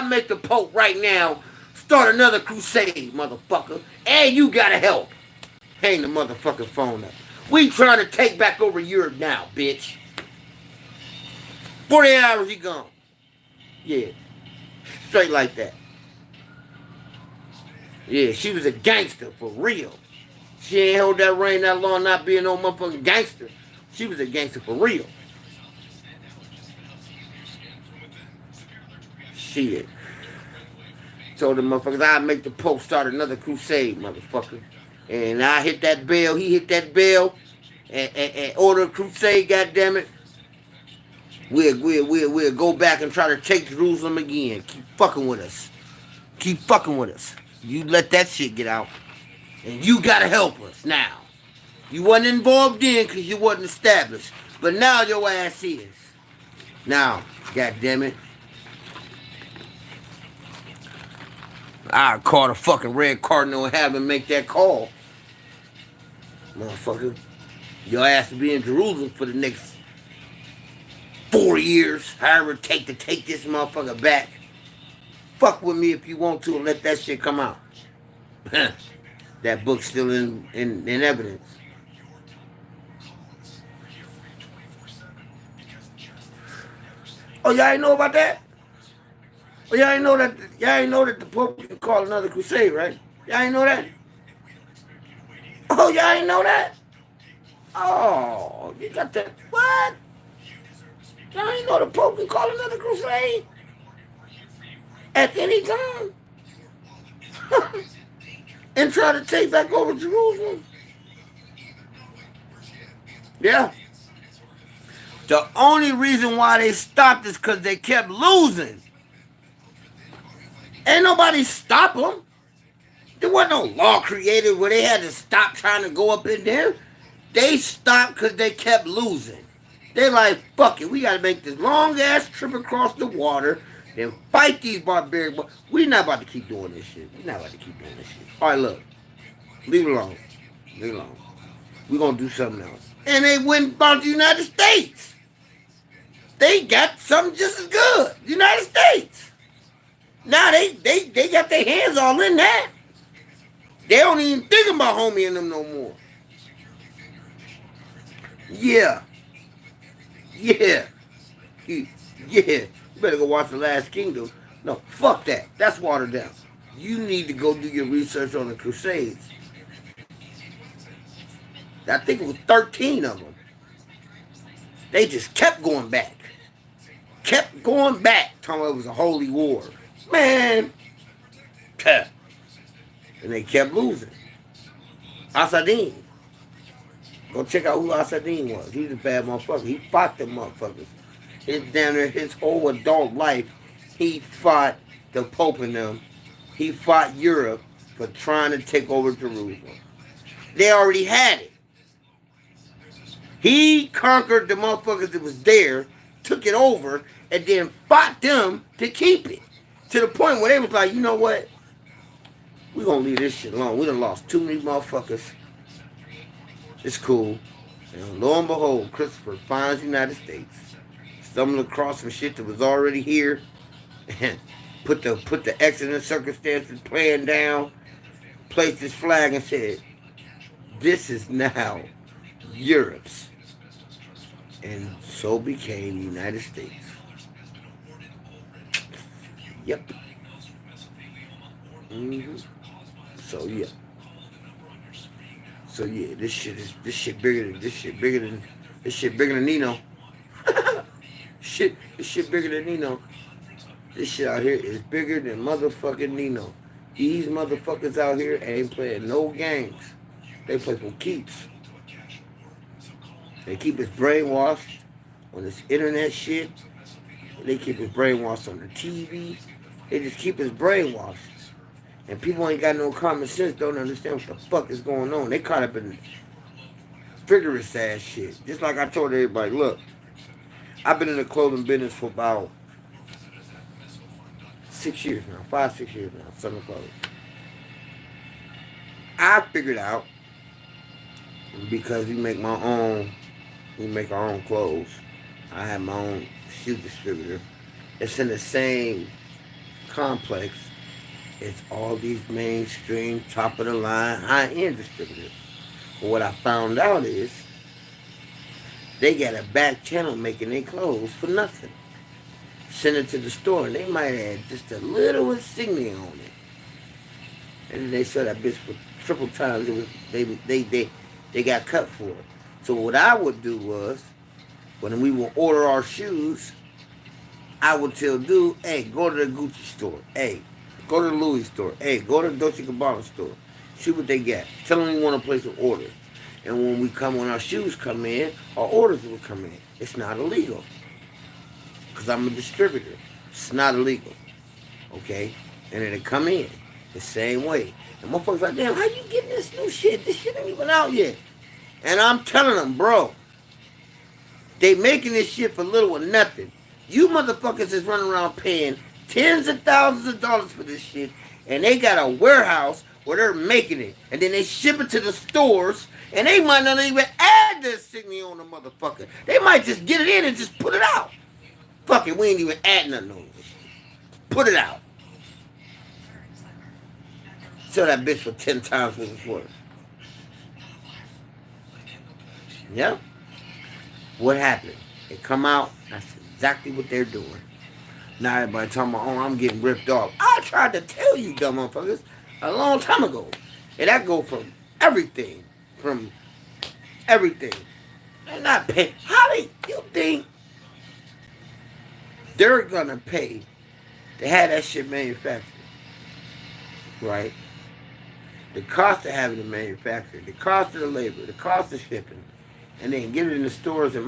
make the Pope right now start another crusade, motherfucker. And you gotta help. Hang the motherfucking phone up. We trying to take back over Europe now, bitch. 48 hours he gone. Yeah. Straight like that. Yeah, she was a gangster for real. She ain't held that reign that long not being no motherfucking gangster. She was a gangster for real. Shit. Told the motherfuckers I'd make the Pope start another crusade, motherfucker. And I hit that bell, he hit that bell, and order a crusade, goddammit. We'll go back and try to take Jerusalem again. Keep fucking with us. Keep fucking with us. You let that shit get out. And you gotta help us now. You wasn't involved then because you wasn't established. But now your ass is. Now, goddammit. I'll call the fucking red cardinal and have him make that call. Motherfucker. Your ass will be in Jerusalem for the next 4 years. However it take to take this motherfucker back. Fuck with me if you want to and let that shit come out. That book's still in evidence. Oh, y'all ain't know about that? Oh, y'all ain't know that the Pope can call another crusade, right? Y'all ain't know that? Oh, y'all ain't know that? Oh, you got that. What? Y'all ain't know the Pope can call another crusade? At any time? And try to take back over Jerusalem? Yeah. The only reason why they stopped is because they kept losing. Ain't nobody stop them. There wasn't no law created where they had to stop trying to go up in there. They stopped because they kept losing. They like, fuck it, we got to make this long-ass trip across the water and fight these barbaric boys. We not about to keep doing this shit. We not about to keep doing this shit. All right, look. Leave it alone. Leave it alone. We're going to do something else. And they went about the United States. They got something just as good. United States. Now they got their hands all in that. They don't even think about homie and them no more. Yeah. Yeah. Yeah. You better go watch The Last Kingdom. No, fuck that. That's watered down. You need to go do your research on the Crusades. I think it was 13 of them. They just kept going back. Kept going back. Talking about it was a holy war. Man. And they kept losing. Asadin. Go check out who Asadin was. He's a bad motherfucker. He fought them motherfuckers. His whole adult life, he fought the Pope and them, he fought Europe for trying to take over Jerusalem. They already had it. He conquered the motherfuckers that was there, took it over, and then fought them to keep it. To the point where they was like, you know what? We gonna leave this shit alone. We done lost too many motherfuckers. It's cool. And lo and behold, Christopher finds the United States, stumbled across some shit that was already here, and put the accident circumstances plan down, placed his flag and said, this is now Europe's. And so became the United States. Yep. Mm-hmm. So yeah. So yeah, this shit bigger than Nino. This shit bigger than Nino. This shit out here is bigger than motherfucking Nino. These motherfuckers out here ain't playing no games. They play for keeps. They keep us brainwashed on this internet shit. They keep us brainwashed on the TV. They just keep us brainwashed. And people ain't got no common sense, don't understand what the fuck is going on. They caught up in vigorous ass shit. Just like I told everybody, look, I've been in the clothing business for about 6 years now, 5, 6 years now, selling clothes. I figured out, because we make our own clothes. I have my own shoe distributor. It's in the same complex as all these mainstream, top of the line, high-end distributors. But what I found out is they got a back channel making their clothes for nothing. Send it to the store and they might add just a little insignia on it. And then they sell that bitch for triple times they got cut for it. So what I would do was, when we would order our shoes, I would tell dude, hey, go to the Gucci store. Hey, go to the Louis store. Hey, go to the Dolce & Gabbana store. See what they got. Tell them we want to place an order. And when our shoes come in, our orders will come in. It's not illegal. Because I'm a distributor. It's not illegal. Okay? And it'll come in the same way. And motherfuckers like, damn, how you getting this new shit? This shit ain't even out yet. And I'm telling them, bro, they making this shit for little or nothing. You motherfuckers is running around paying tens of thousands of dollars for this shit, and they got a warehouse where they're making it, and then they ship it to the stores, and they might not even add the insignia on the motherfucker. They might just get it in and just put it out. Fuck it, we ain't even add nothing on it. Put it out. Sell that bitch for 10 times what it's worth. Yeah? What happened? They come out, that's exactly what they're doing. Now everybody talking about, oh, I'm getting ripped off. I tried to tell you, dumb motherfuckers, a long time ago. And that go from everything. They're not paying. How do you think they're gonna pay to have that shit manufactured? Right? The cost of having it manufactured, the cost of the labor, the cost of shipping, and then get it in the stores and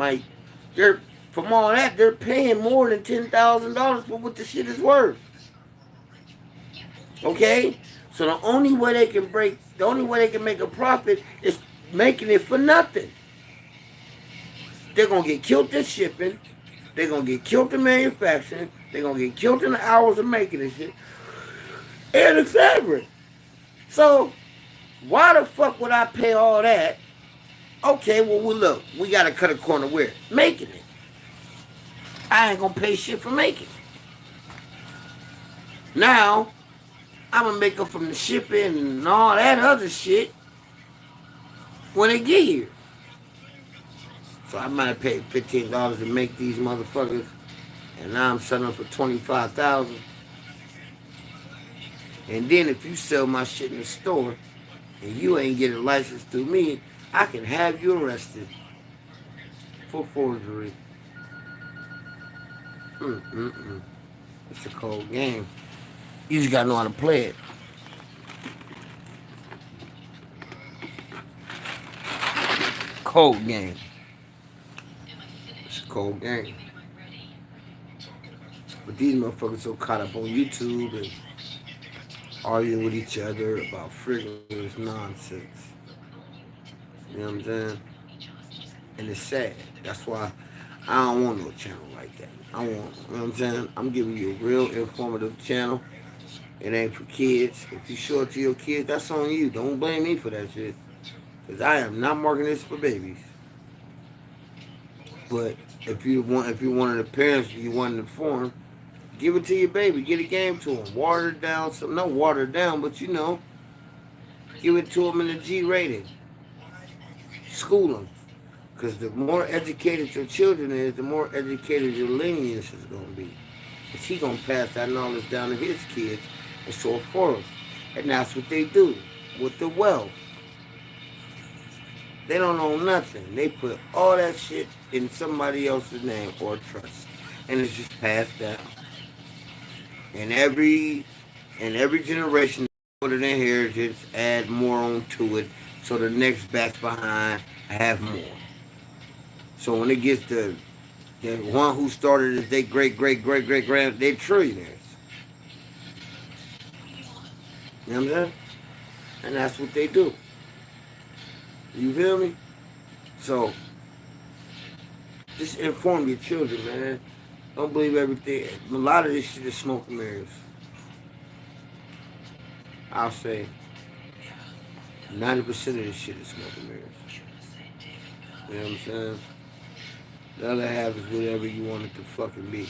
from all that, they're paying more than $10,000 for what the shit is worth. Okay? So the only way they can make a profit is making it for nothing. They're gonna get killed in shipping, they're gonna get killed in manufacturing, they're gonna get killed in the hours of making this shit, and the fabric. So why the fuck would I pay all that? Okay, well look, we gotta cut a corner where making it. I ain't gonna pay shit for making it. Now, I'm gonna make up from the shipping and all that other shit when they get here. So I might have paid $15 to make these motherfuckers, and now I'm selling them for $25,000. And then if you sell my shit in the store and you ain't get a license through me, I can have you arrested for forgery. It's a cold game. You just gotta know how to play it. Cold game. It's a cold game. But these motherfuckers so caught up on YouTube and arguing with each other about frivolous nonsense. You know what I'm saying? And it's sad. That's why I don't want no channel like that. I want, you know what I'm saying? I'm giving you a real informative channel. It ain't for kids. If you show it to your kids, that's on you. Don't blame me for that shit. Because I am not marking this for babies. But if you're one of the parents, you want to inform, give it to your baby. Get a game to them. Water it down. So, not water it down, but give it to them in a G rating. School them. Because the more educated your children is, the more educated your lineage is going to be. Because he going to pass that knowledge down to his kids and so forth. And that's what they do with the wealth. They don't know nothing. They put all that shit in somebody else's name or trust. And it's just passed down. And every generation, put it in inheritance, add more on to it, so the next batch behind have more. So when it gets to the one who started as they great-great-great-great-grand, they're trillionaires. You know what I'm saying? And that's what they do. You feel me? So, just inform your children, man. Don't believe everything. A lot of this shit is smoke and mirrors. I'll say 90% of this shit is smoke and mirrors. You know what I'm saying? The other half is whatever you want it to fucking be.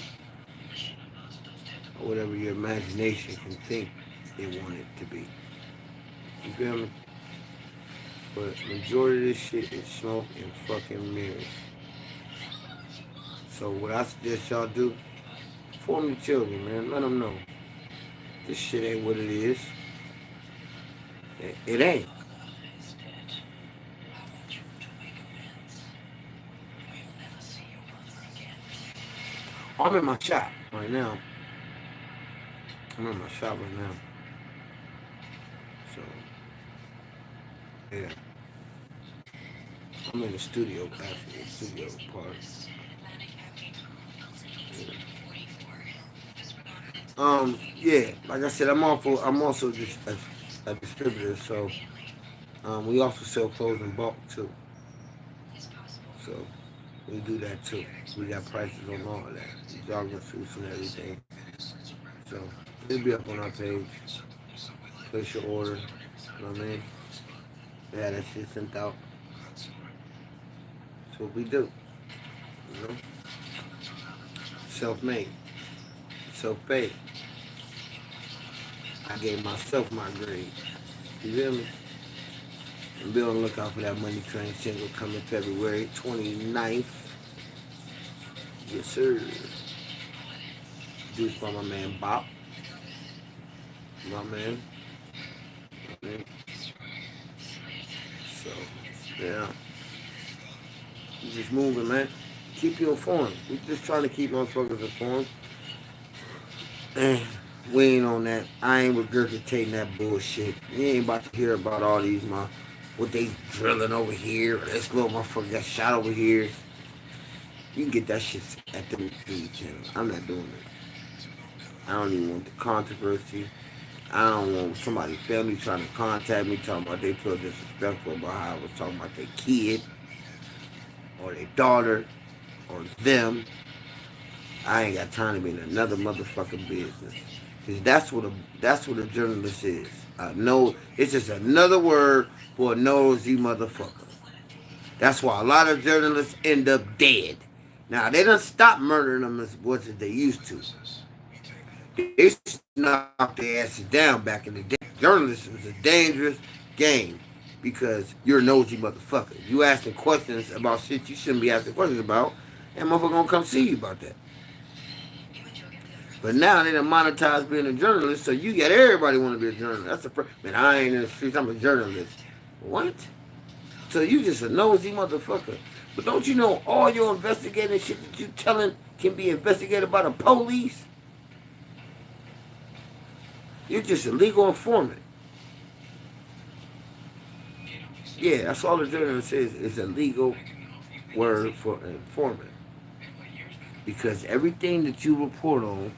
Or whatever your imagination can think they want it to be. You feel me? But majority of this shit is smoke and fucking mirrors. So what I suggest y'all do, inform the children, man. Let them know. This shit ain't what it is. It ain't. I'm in my shop right now. So, yeah. I'm in the studio, actually, the studio part. Yeah, like I said, I'm also just a distributor, so we also sell clothes in bulk too. So we do that too. We got prices on all of that, jogging suits and everything. So it'll be up on our page. Place your order. You know what I mean? Yeah, that shit sent out. That's what we do. You know, self-made, self-paid. I gave myself my grade. You feel me? And be on the lookout for that Money Train single coming February 29th. Yes, sir. Produced by my man Bop. My man. So, yeah. We just moving, man. Keep you informed. We just trying to keep motherfuckers informed. And we ain't on that. I ain't regurgitating that bullshit. You ain't about to hear about all these what they drilling over here, or this little motherfucker got shot over here. You can get that shit at the TV channel. I'm not doing it. I don't even want the controversy. I don't want somebody's family trying to contact me talking about they feel disrespectful about how I was talking about their kid or their daughter or them. I ain't got time to be in another motherfucking business. Cause that's what a journalist is. No, it's just another word for a nosy motherfucker. That's why a lot of journalists end up dead. Now they don't stop murdering them as much as they used to. They knocked their asses down back in the day. Journalism is a dangerous game because you're a nosy motherfucker. You asking questions about shit you shouldn't be asking questions about, and motherfucker gonna come see you about that. But now they done monetize being a journalist, so you got everybody want to be a journalist. That's the first. Man, I ain't in the streets. I'm a journalist. What? So you just a nosy motherfucker. But don't you know all your investigating shit that you telling can be investigated by the police? You're just a legal informant. Yeah, that's all the journalist is. It's a legal word for informant. Because everything that you report on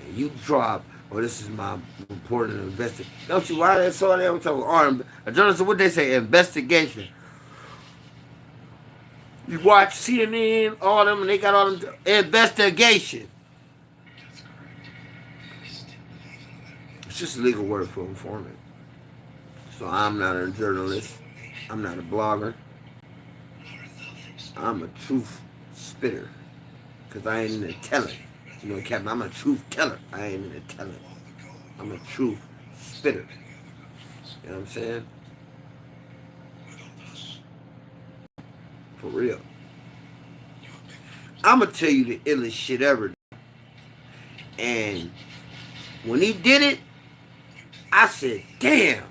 And you drop, or this is my report and investigation. Don't you why they saw that? I'm talking about a journalist, what they say, investigation. You watch CNN, all them, and they got all them investigation. It's just a legal word for informant. So I'm not a journalist. I'm not a blogger. I'm a truth spitter. Because I ain't in the telling. You know, Captain, I'm a truth teller. I ain't in the telling. I'm a truth spitter. You know what I'm saying? For real. I'm going to tell you the illest shit ever. And when he did it, I said, damn,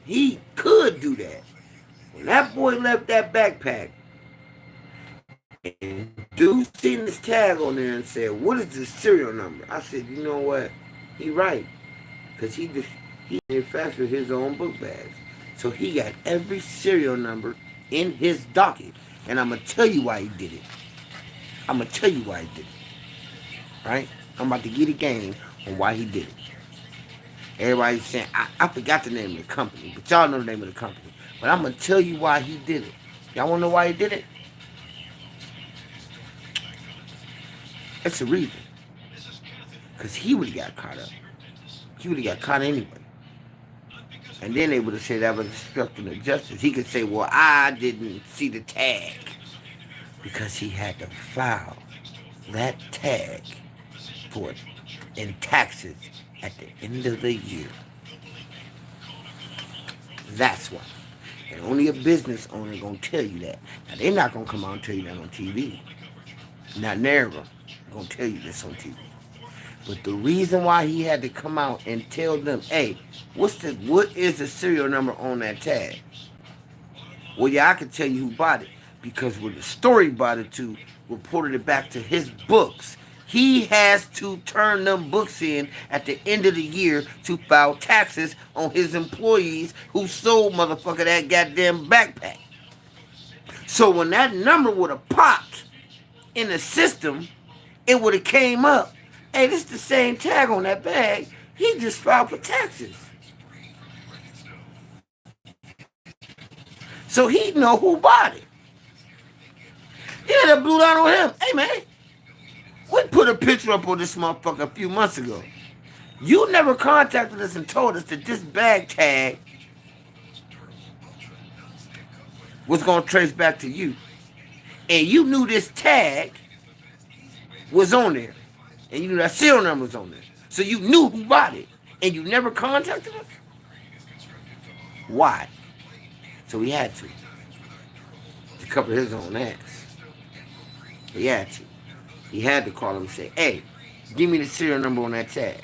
he could do that. When that boy left that backpack, and dude seen this tag on there and said, what is the serial number? I said, you know what? He right. Because he manufactured his own book bags. So he got every serial number in his docket. And I'm going to tell you why he did it. I'm going to tell you why he did it. Right? I'm about to get a game on why he did it. Everybody's saying, I forgot the name of the company, but y'all know the name of the company. But I'm going to tell you why he did it. Y'all want to know why he did it? It's a reason. Because he would have got caught up. He would have got caught anyway. And then they would have said that was obstruction of justice. He could say, well, I didn't see the tag. Because he had to file that tag for it in taxes at the end of the year. That's why. And only a business owner gonna tell you that. Now they're not gonna come out and tell you that on TV. Not never gonna tell you this on TV. But the reason why he had to come out and tell them, hey, what is the serial number on that tag? Well, yeah, I can tell you who bought it. Because when the story bought it to, reported it back to his books, he has to turn them books in at the end of the year to file taxes on his employees who sold motherfucker that goddamn backpack. So when that number would have popped in the system, it would have came up. Hey, this is the same tag on that bag. He just filed for taxes. So he'd know who bought it. Yeah, that blew down on him. Hey, man, we put a picture up on this motherfucker a few months ago. You never contacted us and told us that this bag tag was going to trace back to you. And you knew this tag was on there. And you knew that serial number was on there. So you knew who bought it. And you never contacted us? Why? So he had to cover his own ass. He had to. He had to call him and say, hey, give me the serial number on that tag.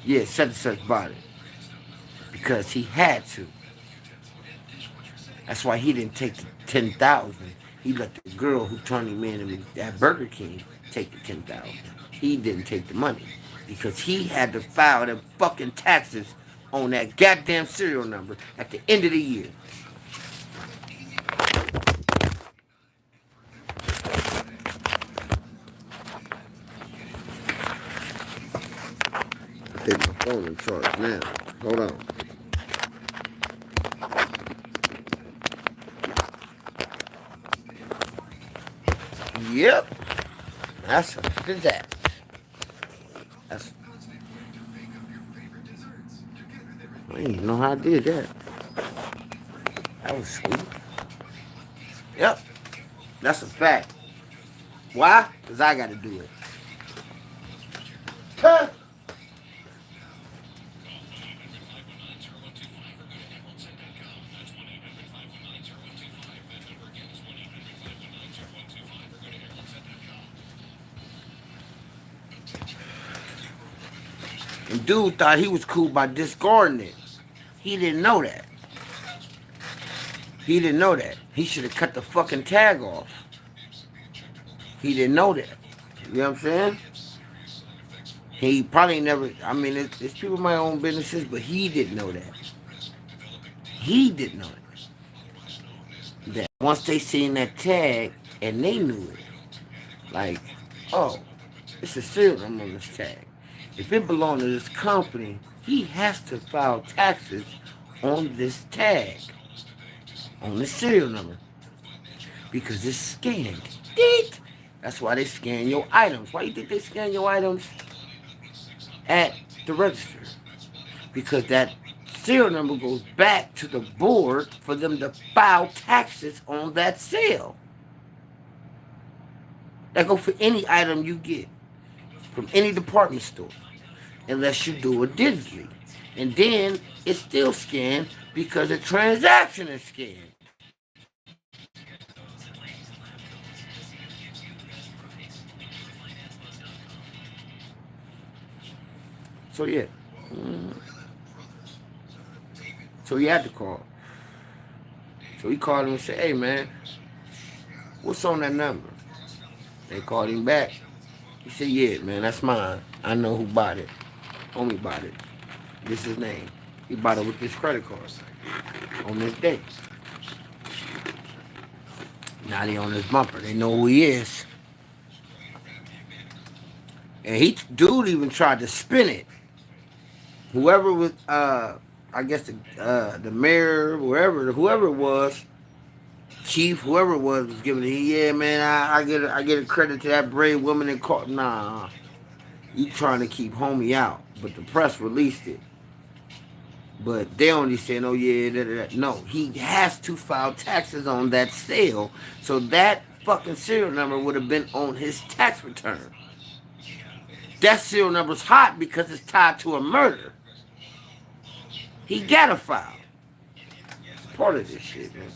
Yeah, such and such bought it. Because he had to. That's why he didn't take the 10,000. He let the girl who turned him in at Burger King take the 10,000. He didn't take the money. Because he had to file them fucking taxes on that goddamn serial number at the end of the year. I think my phone in charge now. Hold on. Yep. That's a fizzac. That's... I didn't even know how I did that. That was sweet. Yep. That's a fact. Why? Because I got to do it. Huh? And dude thought he was cool by discarding it. He didn't know that. He didn't know that. He should have cut the fucking tag off. He didn't know that. You know what I'm saying? He probably never, I mean, it's people in my own businesses, but he didn't know that. He didn't know it. That once they seen that tag and they knew it, like, oh, it's a serial number on this tag. If it belongs to this company, he has to file taxes on this tag, on the serial number, because it's scanned. Dick. That's why they scan your items. Why you think they scan your items at the register? Because that serial number goes back to the board for them to file taxes on that sale. That go for any item you get from any department store, unless you do it digitally. And then it's still scanned because the transaction is scanned. So yeah. So he had to call. So he called him and said, hey man, what's on that number? They called him back. He said, yeah, man, that's mine. I know who bought it. Homie bought it. This is his name. He bought it with his credit card on this day. Now they on his bumper. They know who he is. And dude even tried to spin it. Whoever was, I guess the mayor, whoever it was, chief, whoever it was giving it. Yeah, man, I get a credit to that brave woman in court. Nah, you trying to keep homie out, but the press released it. But they only saying, oh yeah, no, he has to file taxes on that sale, so that fucking serial number would have been on his tax return. That serial number's hot because it's tied to a murder. He gotta file. It's part of this shit, man.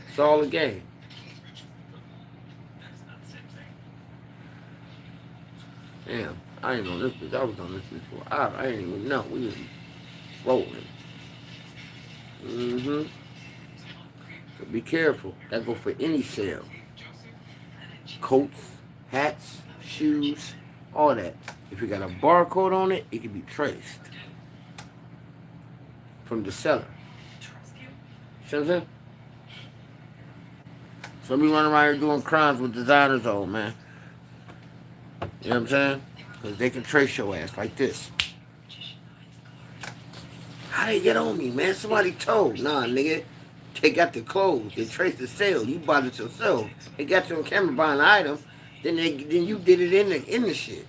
It's all a game. Damn, I ain't on this bitch. I was on this bitch for an hour. I didn't even know. We was rolling. So be careful. That go for any sale. Coats, hats, shoes, all that. If you got a barcode on it, it can be traced from the seller. See what I'm saying? Some people running around here doing crimes with designers on, man. You know what I'm saying? Because they can trace your ass like this. How they get on me, man? Somebody told. Nah, nigga. They got the clothes. They traced the sale. You bought it yourself. They got you on camera buying the item. Then you did it in the shit.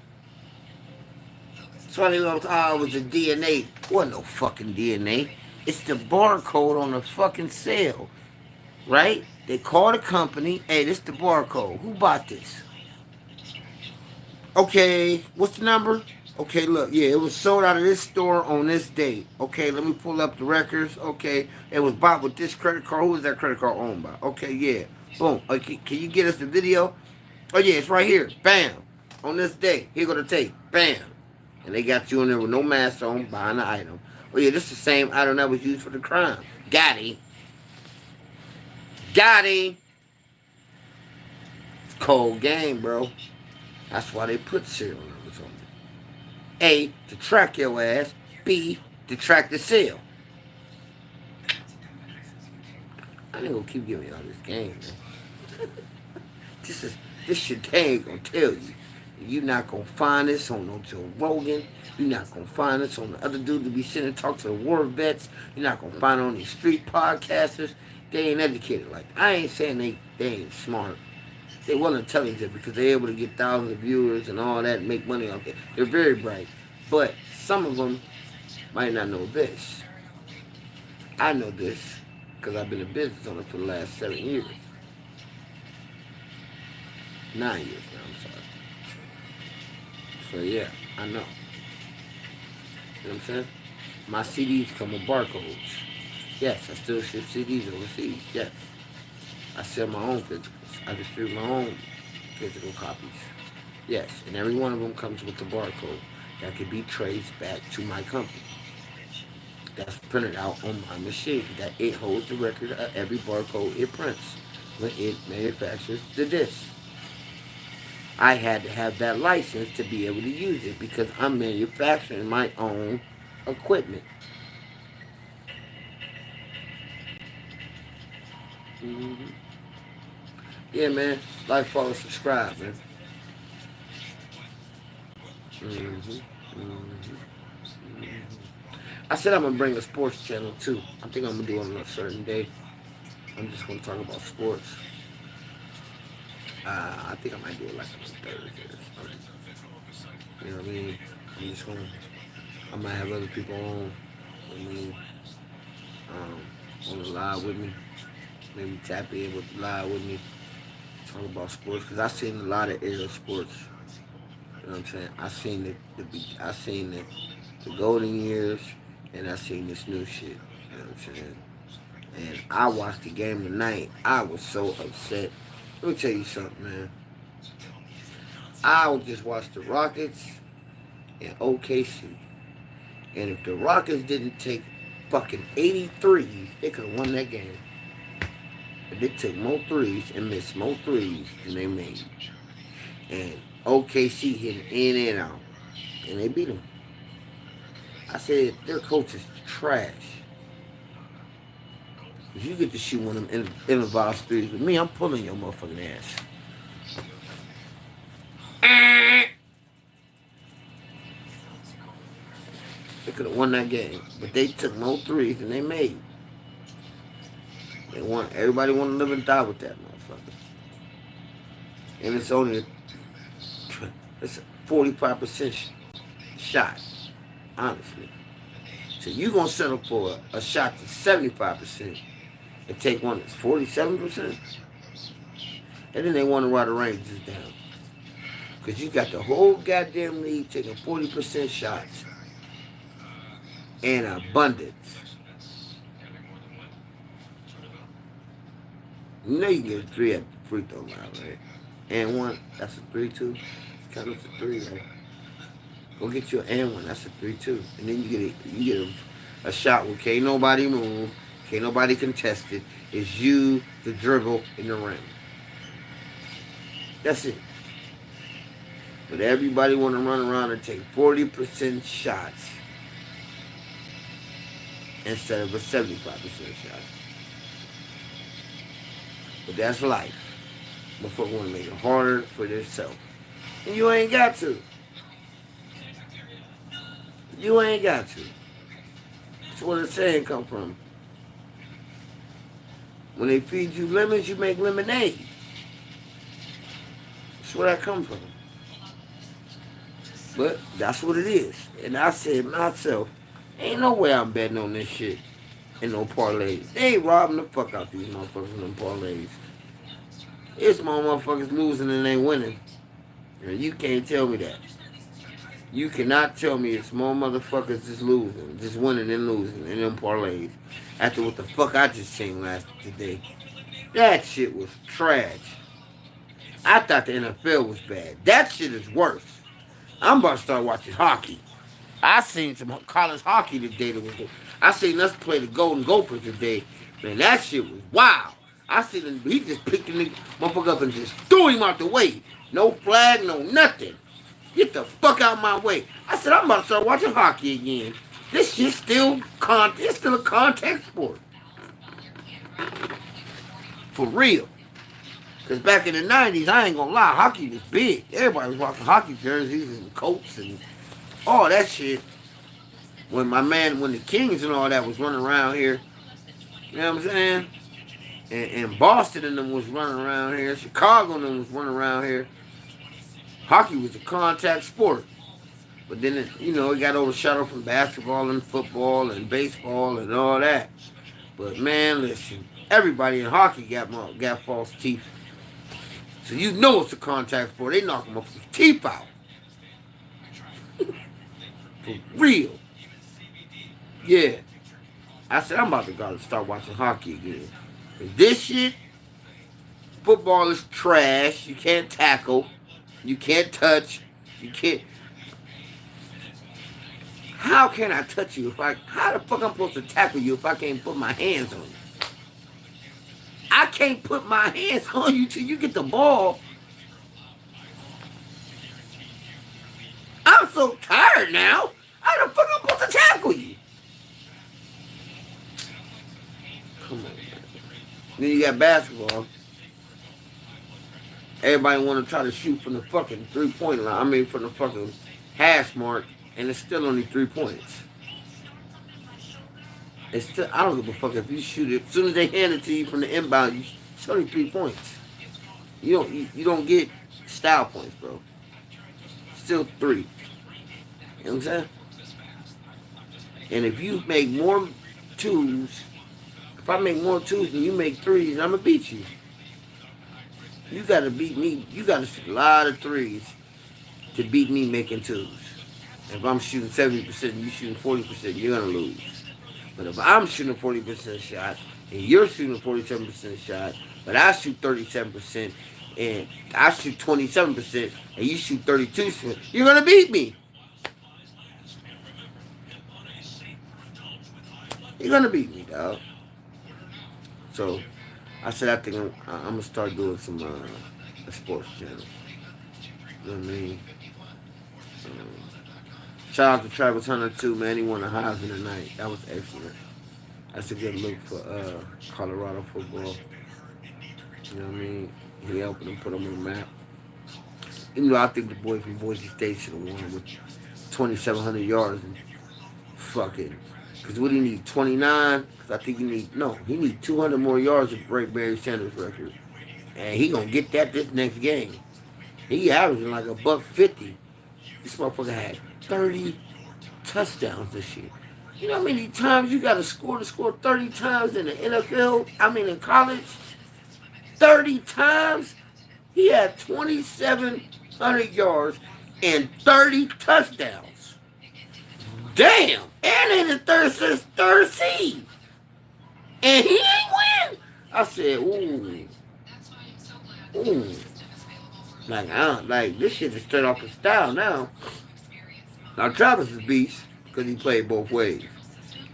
That's why they go, oh, it was the DNA. It wasn't no fucking DNA. It's the barcode on the fucking sale. Right? They call the company. Hey, this is the barcode. Who bought this? Okay, what's the number? Okay, look, yeah, it was sold out of this store on this date. Okay, let me pull up the records. Okay, it was bought with this credit card. Who was that credit card owned by? Okay, yeah. Boom. Okay, can you get us the video? Oh, yeah, it's right here. Bam. On this day. Here go the tape. Bam. And they got you in there with no mask on buying the item. Oh, yeah, this is the same item that was used for the crime. Got him. Got him. It's cold game, bro. That's why they put serial numbers on it. A, to track your ass. B, to track the sale. I ain't gonna keep giving y'all this game, man. This shit they ain't gonna tell you. You're not gonna find this on no Joe Rogan. You're not gonna find this on the other dude to be sitting and talk to the war vets. You're not gonna find it on these street podcasters. They ain't educated like that. I ain't saying they ain't smart. They well intelligent because they're able to get thousands of viewers and all that and make money off it. They're very bright. But some of them might not know this. I know this because I've been in business on it for the last 7 years. 9 years now, I'm sorry. So yeah, I know. You know what I'm saying? My CDs come with barcodes. Yes, I still ship CDs overseas. Yes. I sell my own physicals. I distribute my own physical copies. Yes, and every one of them comes with a barcode that can be traced back to my company. That's printed out on my machine. That it holds the record of every barcode it prints when it manufactures the disc. I had to have that license to be able to use it because I'm manufacturing my own equipment. Mm-hmm. Yeah, man. Like, follow, subscribe, man. Mm-hmm. Mm-hmm. I said I'm gonna bring a sports channel too. I think I'm gonna do it on a certain day. I'm just gonna talk about sports. I think I might do it like on Thursday or something. You know what I mean? I'm just gonna. I might have other people on. I mean, on the live with me. Maybe tap in with the live with me. Talk about sports because I seen a lot of era sports. You know what I'm saying? I seen I seen the golden years, and I seen this new shit. You know what I'm saying? And I watched the game tonight. I was so upset. Let me tell you something, man. I would just watch the Rockets and OKC. And if the Rockets didn't take fucking 83s, they could have won that game. But they took more threes and missed more threes than they made. And OKC hitting in and out. And they beat them. I said, their coach is trash. If you get to shoot one of them innovative threes with me, I'm pulling your motherfucking ass. They could have won that game. But they took more threes than they made. They want everybody want to live and die with that motherfucker. And it's only it's a 45% shot, honestly. So you gonna settle for a shot that's 75% and take one that's 47%? And then they wonder why the range is down. Because you got the whole goddamn league taking 40% shots in abundance. You know you get a three at the free throw line, right? And one, that's a 3-2. It's kind of a three, right? Go get you an and one, that's a 3-2. And then you get a shot where can't nobody move, can't nobody contest it. It's you, the dribble, in the ring. That's it. But everybody want to run around and take 40% shots instead of a 75% shot. But that's life. Motherfucker want to make it harder for themselves. And you ain't got to. You ain't got to. That's where the saying come from. When they feed you lemons, you make lemonade. That's where that come from. But that's what it is. And I said myself, ain't no way I'm betting on this shit in no parlays. They ain't robbing the fuck out these motherfuckers in them parlays. It's more motherfuckers losing than they winning. And you can't tell me that. You cannot tell me it's more motherfuckers just losing, just winning and losing in them parlays. After what the fuck I just seen last today. That shit was trash. I thought the NFL was bad. That shit is worse. I'm about to start watching hockey. I seen some college hockey today. I seen us play the Golden Gophers today. Man, that shit was wild. I seen him, he just picked the motherfucker up and just threw him out the way. No flag, no nothing. Get the fuck out of my way. I said, I'm about to start watching hockey again. This shit's still it's still a contact sport. For real. Because back in the 90s, I ain't gonna lie, hockey was big. Everybody was walking hockey jerseys and coats and all that shit. When the Kings and all that was running around here, you know what I'm saying? And Boston and them was running around here, Chicago and them was running around here. Hockey was a contact sport. But then, it got overshadowed from basketball and football and baseball and all that. But man, listen, everybody in hockey got false teeth. So you know it's a contact sport. They knock them up with teeth out. For real. Yeah. I said, I'm about to go start watching hockey again. This shit, football is trash. You can't tackle. You can't touch. You can't. How can I touch you how the fuck I'm supposed to tackle you if I can't put my hands on you? I can't put my hands on you till you get the ball. I'm so tired now. How the fuck I'm supposed to tackle you? Come on, man. Then you got basketball. Everybody want to try to shoot from the fucking 3-point line. I mean, from the fucking hash mark, and it's still only 3 points. It's still, I don't give a fuck if you shoot it. As soon as they hand it to you from the inbound, it's only 3 points. You don't get style points, bro. Still 3. You know what I'm saying? And if you make more twos, if I make more twos than you make threes, I'm gonna beat you. You gotta beat me. You gotta shoot a lot of threes to beat me making twos. If I'm shooting 70% and you shooting 40%, you're gonna lose. But if I'm shooting a 40% shot and you're shooting a 47% shot, but I shoot 37% and I shoot 27% and you shoot 32%, you're gonna beat me. You're gonna beat me, dog. So I said I think I'm gonna start doing some a sports channel. You know what I mean? Shout out to Travis Hunter too, man. He won a Heisman tonight. That was excellent. That's a good look for Colorado football. You know what I mean? He helping them put them on the map. Even though I think the boy from Boise State should have won with 2,700 yards and fucking. Because what do you need? 29? Because I think he need 200 more yards to break Barry Sanders' record. And he gonna get that this next game. He averaging like $150. This motherfucker had 30 touchdowns this year. You know how many times you got to score 30 times in the NFL? I mean in college? 30 times? He had 2,700 yards and 30 touchdowns. Damn! And in the third seed. And he ain't win. I said, ooh. Like this shit is straight off the style now. Now Travis is beast because he played both ways.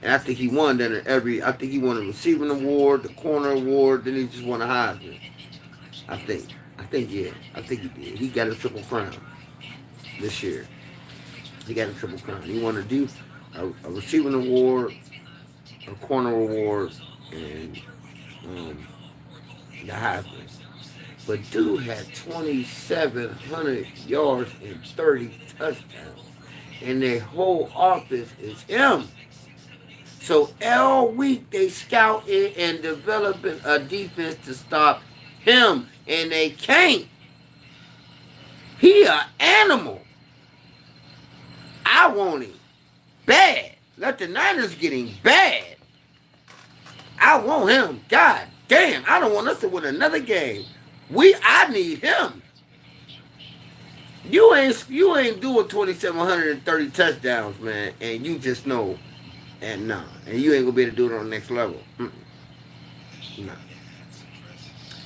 And I think he won I think he won a receiving award, the corner award, then he just won a Heisman. I think yeah. I think he did. He got a triple crown this year. He got a triple crown. He won a receiving award, a corner award, and the Heisman. But dude had 2,700 yards and 30 touchdowns. And their whole offense is him. So all week they scouting and developing a defense to stop him. And they can't. He an animal. I want him bad. Let the Niners get him bad. I want him. God damn. I don't want us to win another game. I need him. You ain't doing 2,730 touchdowns, man, and you just know, and nah, and you ain't gonna be able to do it on the next level. Nah.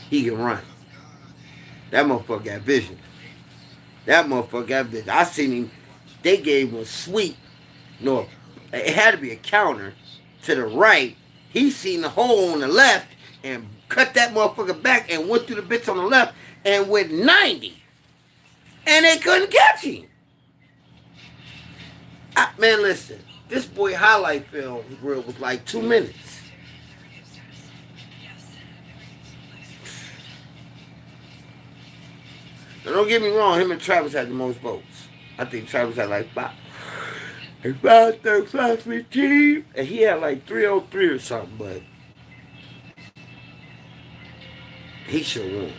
He can run. That motherfucker got vision. I seen him. They gave him a sweep. No, it had to be a counter to the right. He seen the hole on the left and cut that motherfucker back and went through the bits on the left and went 90. And they couldn't catch him. Man, listen. This boy highlight film was like 2 minutes. Now, don't get me wrong. Him and Travis had the most votes. I think Travis had like 515. And he had like 303 or something, but he should have won.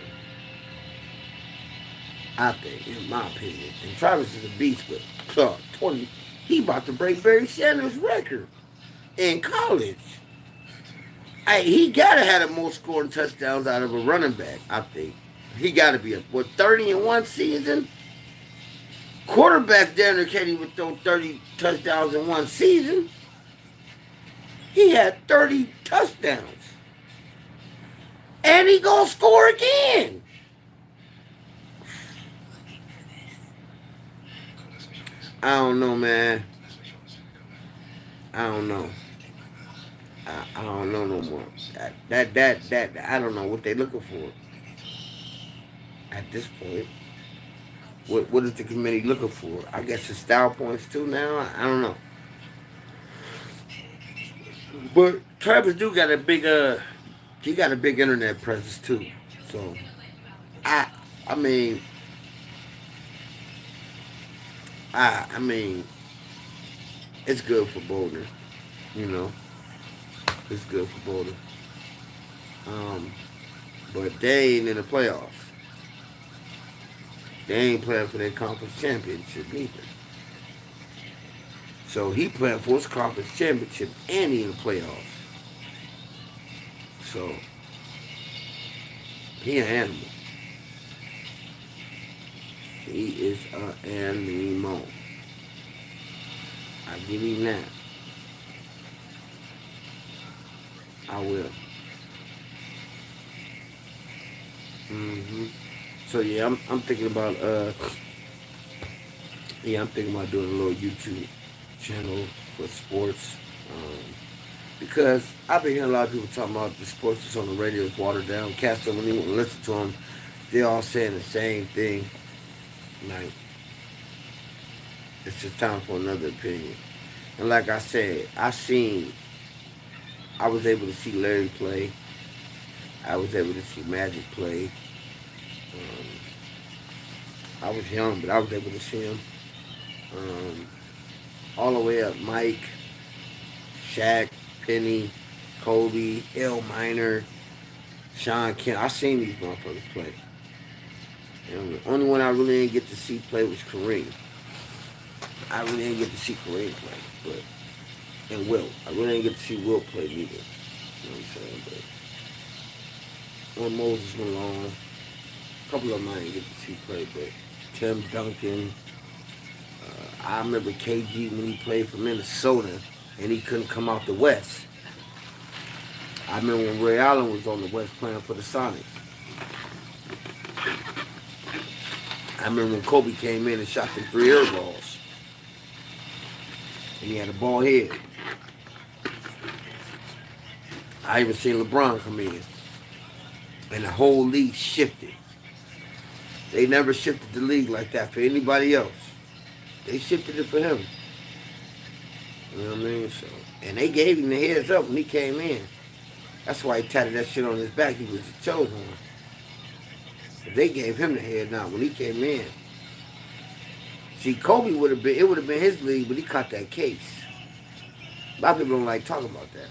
I think, in my opinion. And Travis is a beast with 20. He about to break Barry Sanders' record in college. He gotta have the most scoring touchdowns out of a running back, I think. He gotta be 30 in one season? Quarterbacks down there can't even throw 30 touchdowns in one season. He had 30 touchdowns. And he gonna score again. I don't know, man. I don't know. I don't know no more. That I don't know what they're looking for at this point. What is the committee looking for? I guess it's style points too now. I don't know. But Travis do got a big he got a big internet presence too. So I mean I mean, it's good for Boulder. You know, it's good for Boulder. Um, but they ain't in the playoffs. They ain't playing for their conference championship either. So he playing for his conference championship and he in the playoffs. So he an animal. He is an animal. I give him that. I will. So yeah, I'm thinking about I'm thinking about doing a little YouTube channel for sports. Because I've been hearing a lot of people talking about the sports that's on the radio is watered down. Cats don't even want to listen to them. They're all saying the same thing. Like, it's just time for another opinion. And like I said, I was able to see Larry play. I was able to see Magic play. I was young, but I was able to see him. Um, all the way up, Mike, Shaq, Penny, Kobe, L. Minor, Sean Kemp. I seen these motherfuckers play. And the only one I really didn't get to see play was Kareem. I really didn't get to see Kareem play, and Wilt. I really didn't get to see Wilt play either. You know what I'm saying? But when Moses went on, a couple of them I didn't get to see play, but Tim Duncan. I remember KG when he played for Minnesota and he couldn't come out the West. I remember when Ray Allen was on the West playing for the Sonics. I remember when Kobe came in and shot them 3 air balls. And he had a ball head. I even seen LeBron come in. And the whole league shifted. They never shifted the league like that for anybody else. They shifted it for him. You know what I mean? So, and they gave him the heads up when he came in. That's why he tatted that shit on his back. He was the chosen one. But they gave him the head now when he came in. See, Kobe would have been his league, but he caught that case. A lot of people don't like talking about that.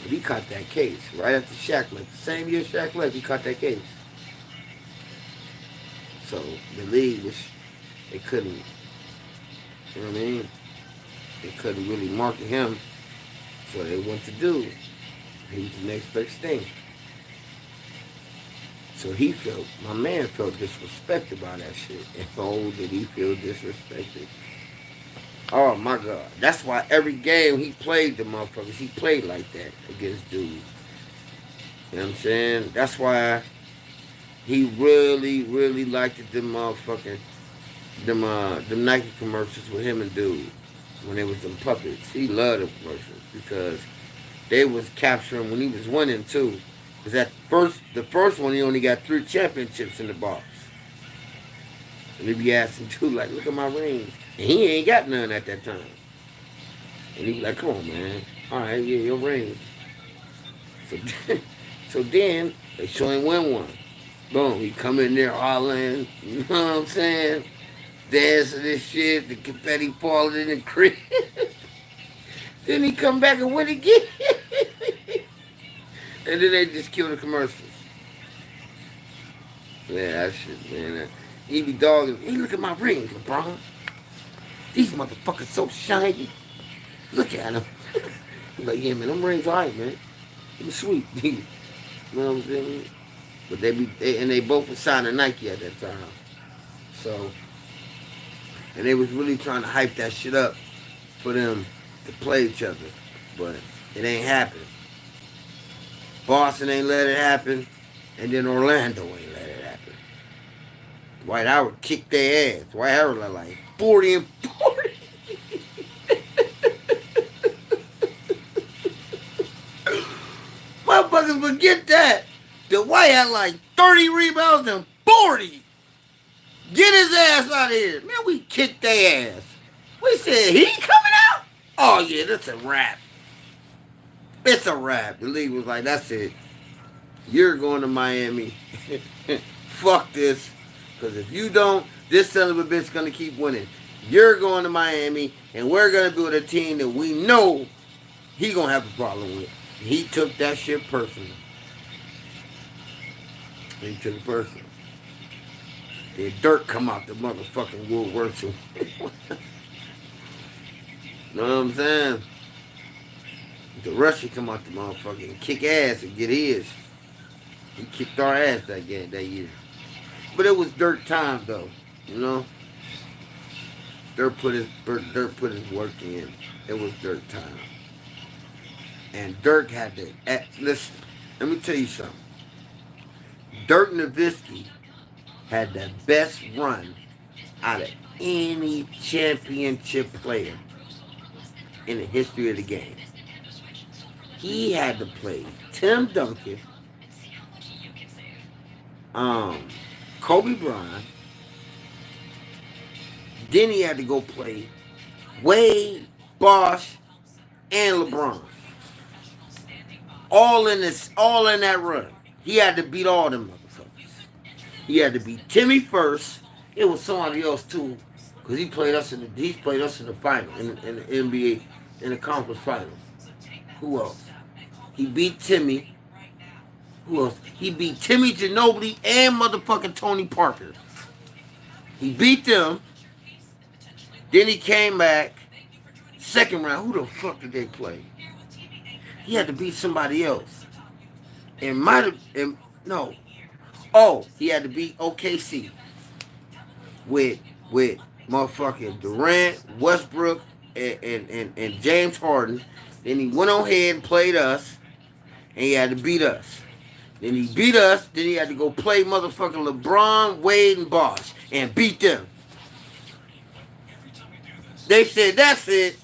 But he caught that case right after Shaq left. The same year Shaq left, he caught that case. So the league they couldn't, you know what I mean? They couldn't really market him. So they went to do. He was the next best thing. So my man felt disrespected by that shit. And oh, did he feel disrespected? Oh my God. That's why every game he played the motherfuckers, he played like that against dudes. You know what I'm saying? That's why he really, really liked it, them Nike commercials with him and dude. When they was them puppets. He loved them commercials because they was capturing when he was winning too. Because the first one he only got 3 championships in the box. And he be asking too, like, look at my rings. And he ain't got none at that time. And he be like, come on, man. All right, yeah, your rings. So then they show him win one. Boom, he come in there hollering, you know what I'm saying? Dancing this shit, the confetti falling in the crib. Then he come back and win again. And then they just kill the commercials. Man, that shit, man. He be dogging. Hey, look at my rings, LeBron. These motherfuckers so shiny. Look at them. He's like, yeah, man, them rings alright, man. Them sweet. You know what I'm saying? But they both were signing Nike at that time. So, and they was really trying to hype that shit up for them to play each other. But it ain't happened. Boston ain't let it happen. And then Orlando ain't let it happen. Dwight Howard kicked their ass. Dwight Howard like 40 and 40. Motherfuckers forget that. Dwight had like 30 rebounds and 40. Get his ass out of here. Man, we kicked their ass. We said, he coming out? Oh, yeah, that's a wrap. It's a wrap. The league was like, that's it. You're going to Miami. Fuck this. Because if you don't, this son of a bitch going to keep winning. You're going to Miami, and we're going to build a team that we know he going to have a problem with. He took that shit personal. He took it personal. Then Dirk come out the motherfucking woodworks. Know what I'm saying? The Russian come out the motherfucker and kick ass and get his. He kicked our ass that year. But it was Dirk time though, you know? Dirk put his work in. It was Dirk time. And Dirk had to listen, let me tell you something. Dirk Nowitzki had the best run out of any championship player in the history of the game. He had to play Tim Duncan, Kobe Bryant. Then he had to go play Wade, Bosh, and LeBron. All in that run. He had to beat all them motherfuckers. He had to beat Timmy first. It was somebody else too, because he played us in the final, in the NBA, in the conference finals. Who else? He beat Timmy. Who else? He beat Timmy Ginobili and motherfucking Tony Parker. He beat them. Then he came back. Second round. Who the fuck did they play? He had to beat somebody else. No. Oh, he had to beat OKC with motherfucking Durant, Westbrook, and James Harden. Then he went on ahead and played us, and he had to beat us. Then he beat us. Then he had to go play motherfucking LeBron, Wade, and Bosh and beat them. They said, that's it.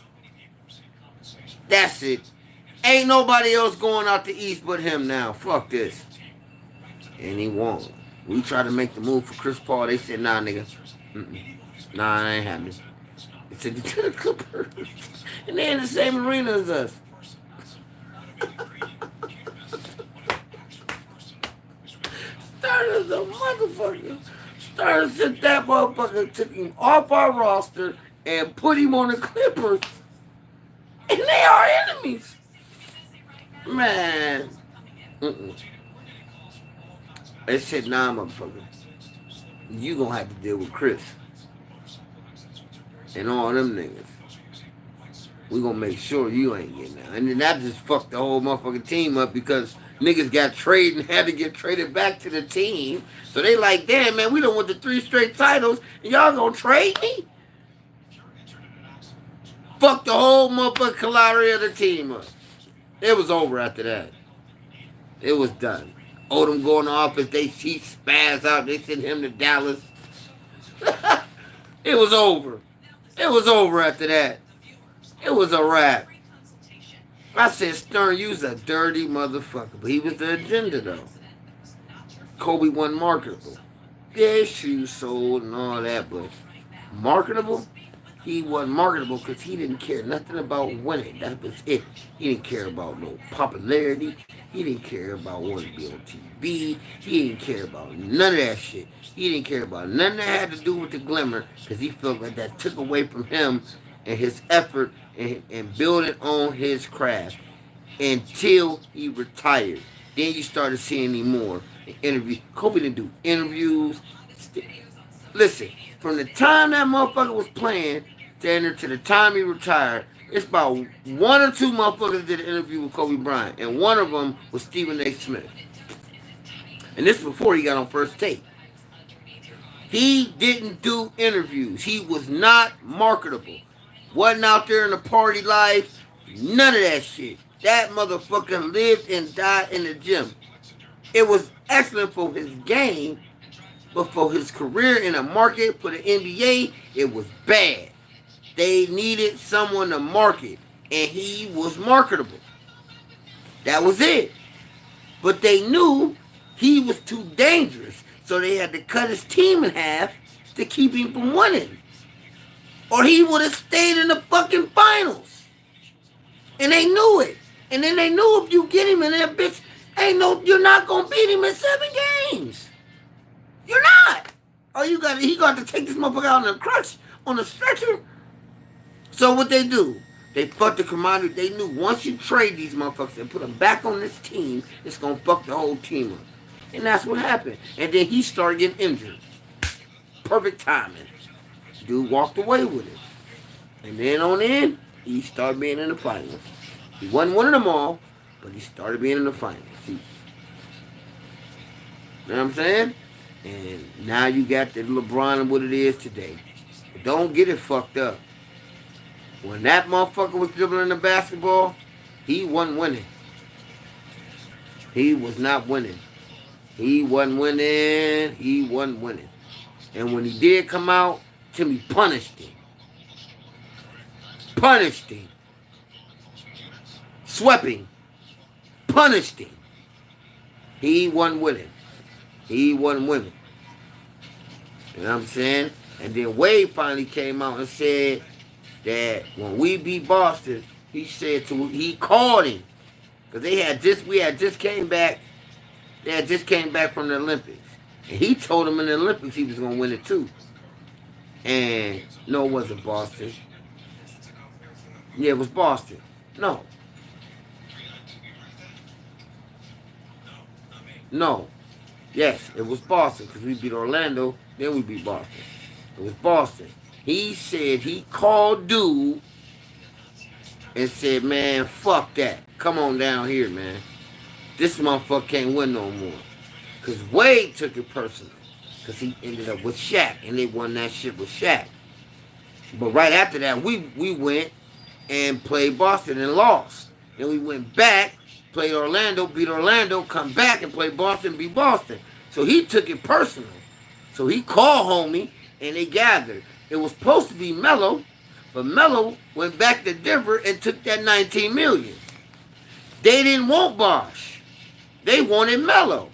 That's it. Ain't nobody else going out the East but him now. Fuck this. And he won. We tried to make the move for Chris Paul. They said, nah, nigga. Nah, I ain't happening. They said, you to the Clippers. And they in the same arena as us. Started as a motherfucker. Started since that motherfucker took him off our roster and put him on the Clippers. And they are enemies. Man. They said, nah, motherfucker. You gonna have to deal with Chris. And all them niggas. We gonna make sure you ain't getting out. And then that just fucked the whole motherfucking team up because niggas got traded and had to get traded back to the team. So they like, damn, man, we done won the 3 straight titles and y'all gonna trade me? Fuck the whole motherfucking camaraderie of the team up. It was over after that. It was done. Odom going to office, he spazzed out, they sent him to Dallas. It was over. It was over after that. It was a wrap. I said, Stern, you's a dirty motherfucker. But he was the agenda, though. Kobe wasn't marketable. Yeah, shoes sold and all that, but marketable? He wasn't marketable because he didn't care nothing about winning. That was it. He didn't care about no popularity. He didn't care about wanting to be on TV. He didn't care about none of that shit. He didn't care about nothing that had to do with the glamour because he felt like that took away from him and his effort and building on his craft until he retired. Then you started seeing him more in interviews. Kobe didn't do interviews. Listen, from the time that motherfucker was playing to the time he retired, it's about 1 or 2 motherfuckers did an interview with Kobe Bryant, and one of them was Stephen A. Smith. And this is before he got on First Take. He didn't do interviews. He was not marketable. Wasn't out there in the party life. None of that shit. That motherfucker lived and died in the gym. It was excellent for his game, but for his career in the market for the NBA, it was bad. They needed someone to market, and he was marketable. That was it. But they knew he was too dangerous, so they had to cut his team in half to keep him from winning. Or he would have stayed in the fucking finals. And they knew it. And then they knew if you get him in that bitch, you're not gonna beat him in 7 games. You're not. Oh, he got to take this motherfucker out on a crutch. on a stretcher. So what they do? They fuck the commodity. They knew once you trade these motherfuckers and put them back on this team, it's gonna fuck the whole team up. And that's what happened. And then he started getting injured. Perfect timing. Dude walked away with it. And then on in, he started being in the finals. He wasn't winning them all, but he started being in the finals. You know what I'm saying? And now you got the LeBron and what it is today. But don't get it fucked up. When that motherfucker was dribbling the basketball, he wasn't winning. He was not winning. He wasn't winning. He wasn't winning. And when he did come out, Timmy punished him. Punished him. Swept him. Punished him. He wasn't winning. He wasn't winning. You know what I'm saying? And then Wade finally came out and said that when we beat Boston, he called him. Because we had just came back. They had just came back from the Olympics. And he told him in the Olympics he was going to win it too. And no, it wasn't Boston. Yeah, it was Boston. No. No. Yes, it was Boston because we beat Orlando, then we beat Boston. It was Boston. He said he called dude and said, man, fuck that. Come on down here, man. This motherfucker can't win no more. Because Wade took it personal. Because he ended up with Shaq, and they won that shit with Shaq. But right after that, we went and played Boston and lost. Then we went back, played Orlando, beat Orlando, come back and play Boston, beat Boston. So he took it personal. So he called homie, and they gathered. It was supposed to be Melo, but Melo went back to Denver and took that $19 million. They didn't want Bosh. They wanted Melo.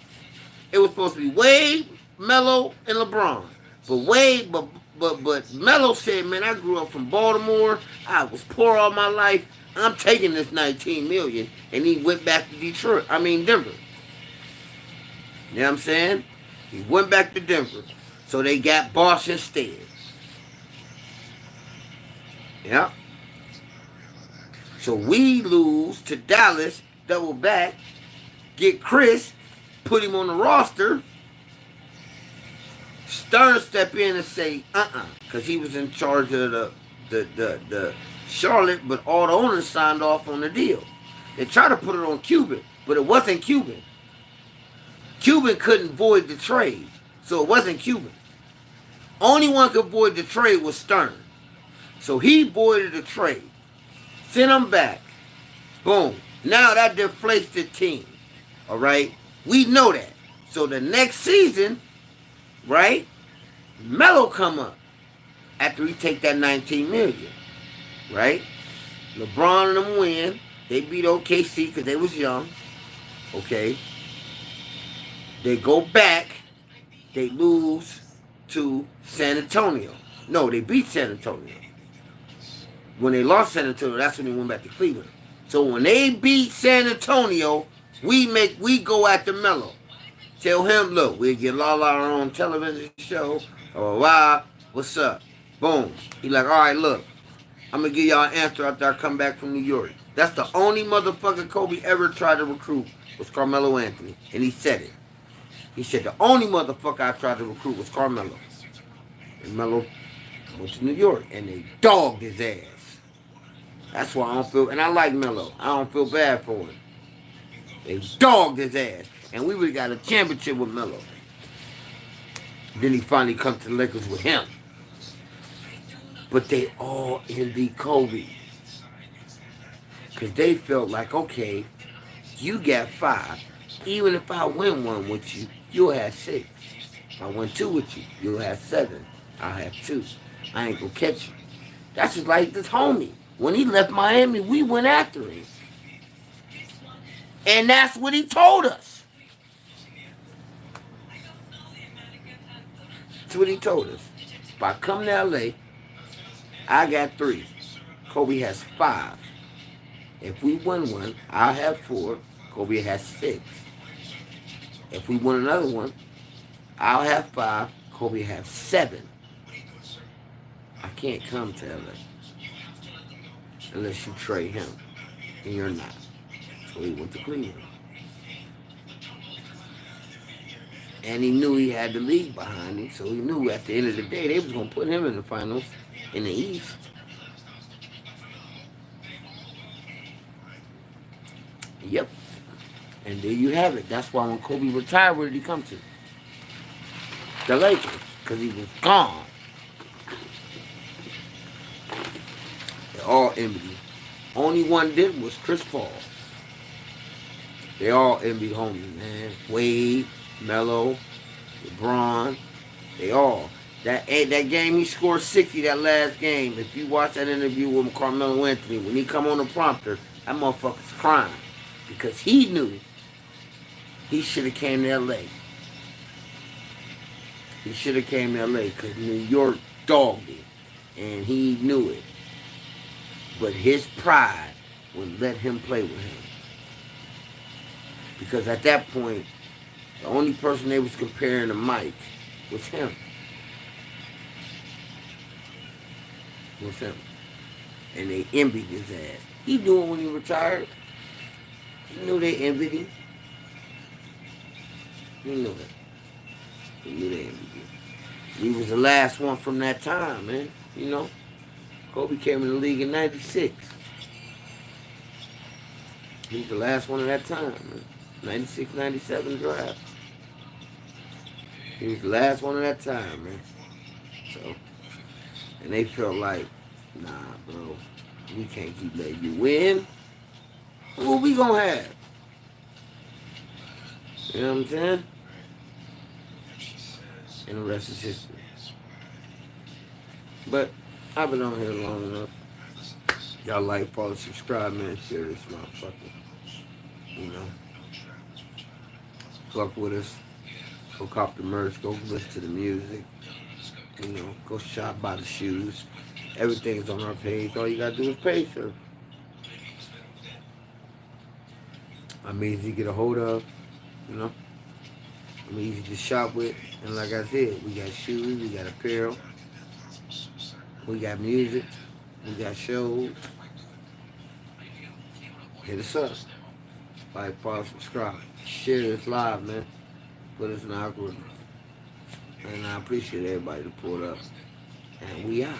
It was supposed to be Wade, Melo, and LeBron. But Melo said, man, I grew up from Baltimore. I was poor all my life. I'm taking this $19 million. And he went back to Denver. You know what I'm saying? He went back to Denver. So they got Bosh instead. Yeah. So we lose to Dallas, double back, get Chris, put him on the roster. Stern step in and say, because he was in charge of the Charlotte, but all the owners signed off on the deal. They tried to put it on Cuban, but it wasn't Cuban. Cuban couldn't void the trade, so it wasn't Cuban. Only one could void the trade was Stern. So he voided the trade. Sent him back. Boom. Now that deflates the team. All right? We know that. So the next season, right, Melo come up after we take that $19 million. Right? LeBron and them win. They beat OKC because they was young. Okay? They go back. They lose to San Antonio. No, they beat San Antonio. When they lost San Antonio, that's when they went back to Cleveland. So when they beat San Antonio, we go after Melo. Tell him, look, we'll get Lala our own television show. Wow, what's up? Boom. He like, all right, look, I'm going to give y'all an answer after I come back from New York. That's the only motherfucker Kobe ever tried to recruit was Carmelo Anthony. And he said it. He said the only motherfucker I tried to recruit was Carmelo. And Melo went to New York and they dogged his ass. That's why I don't feel, and I like Melo. I don't feel bad for him. They dogged his ass. And we would have got a championship with Melo. Then he finally come to the Lakers with him. But they all envied Kobe. Because they felt like, okay, you got 5. Even if I win 1 with you, you'll have 6. If I win 2 with you, you'll have 7. I'll have 2. I ain't gonna catch you. That's just like this homie. When he left Miami, we went after him. And that's what he told us. That's what he told us. If I come to LA, I got 3. Kobe has 5. If we win 1, I'll have 4. Kobe has 6. If we win another one, I'll have 5. Kobe has 7. I can't come to LA unless you trade him, and you're not. So he went to Cleveland. And he knew he had the league behind him, so he knew at the end of the day they was going to put him in the finals in the East. Yep. And there you have it. That's why when Kobe retired, where did he come to? The Lakers. Because he was gone. They all envied him. Only one did was Chris Paul. They all envied homie, man. Wade, Melo, LeBron. They all. That game he scored 60, that last game. If you watch that interview with Carmelo Anthony, when he come on the prompter, that motherfucker's crying. Because he knew he should have came to L.A. He should have came to L.A. because New York dogged him. And he knew it. But his pride would let him play with him. Because at that point, the only person they was comparing to Mike was him. Was him. And they envied his ass. He knew it when he retired. He knew they envied him. He knew it. He knew they envied him. He was the last one from that time, man. You know? Kobe came in the league in 96. He was the last one of that time, man. 96, 97 draft. He was the last one of that time, man. So, and they felt like, nah, bro, we can't keep letting you win. What we gonna have? You know what I'm saying? And the rest is history. But I've been on here long enough. Y'all like, follow, subscribe, man. Share this motherfucker. You know. Fuck with us. Go cop the merch. Go listen to the music. You know. Go shop, buy the shoes. Everything's on our page. All you gotta do is pay, sir. I'm easy to get a hold of. You know. I'm easy to shop with. And like I said, we got shoes. We got apparel. We got music. We got shows. Hit us up. Like, follow, subscribe. Share this live, man. Put us in the algorithm. And I appreciate everybody to pull up. And we out.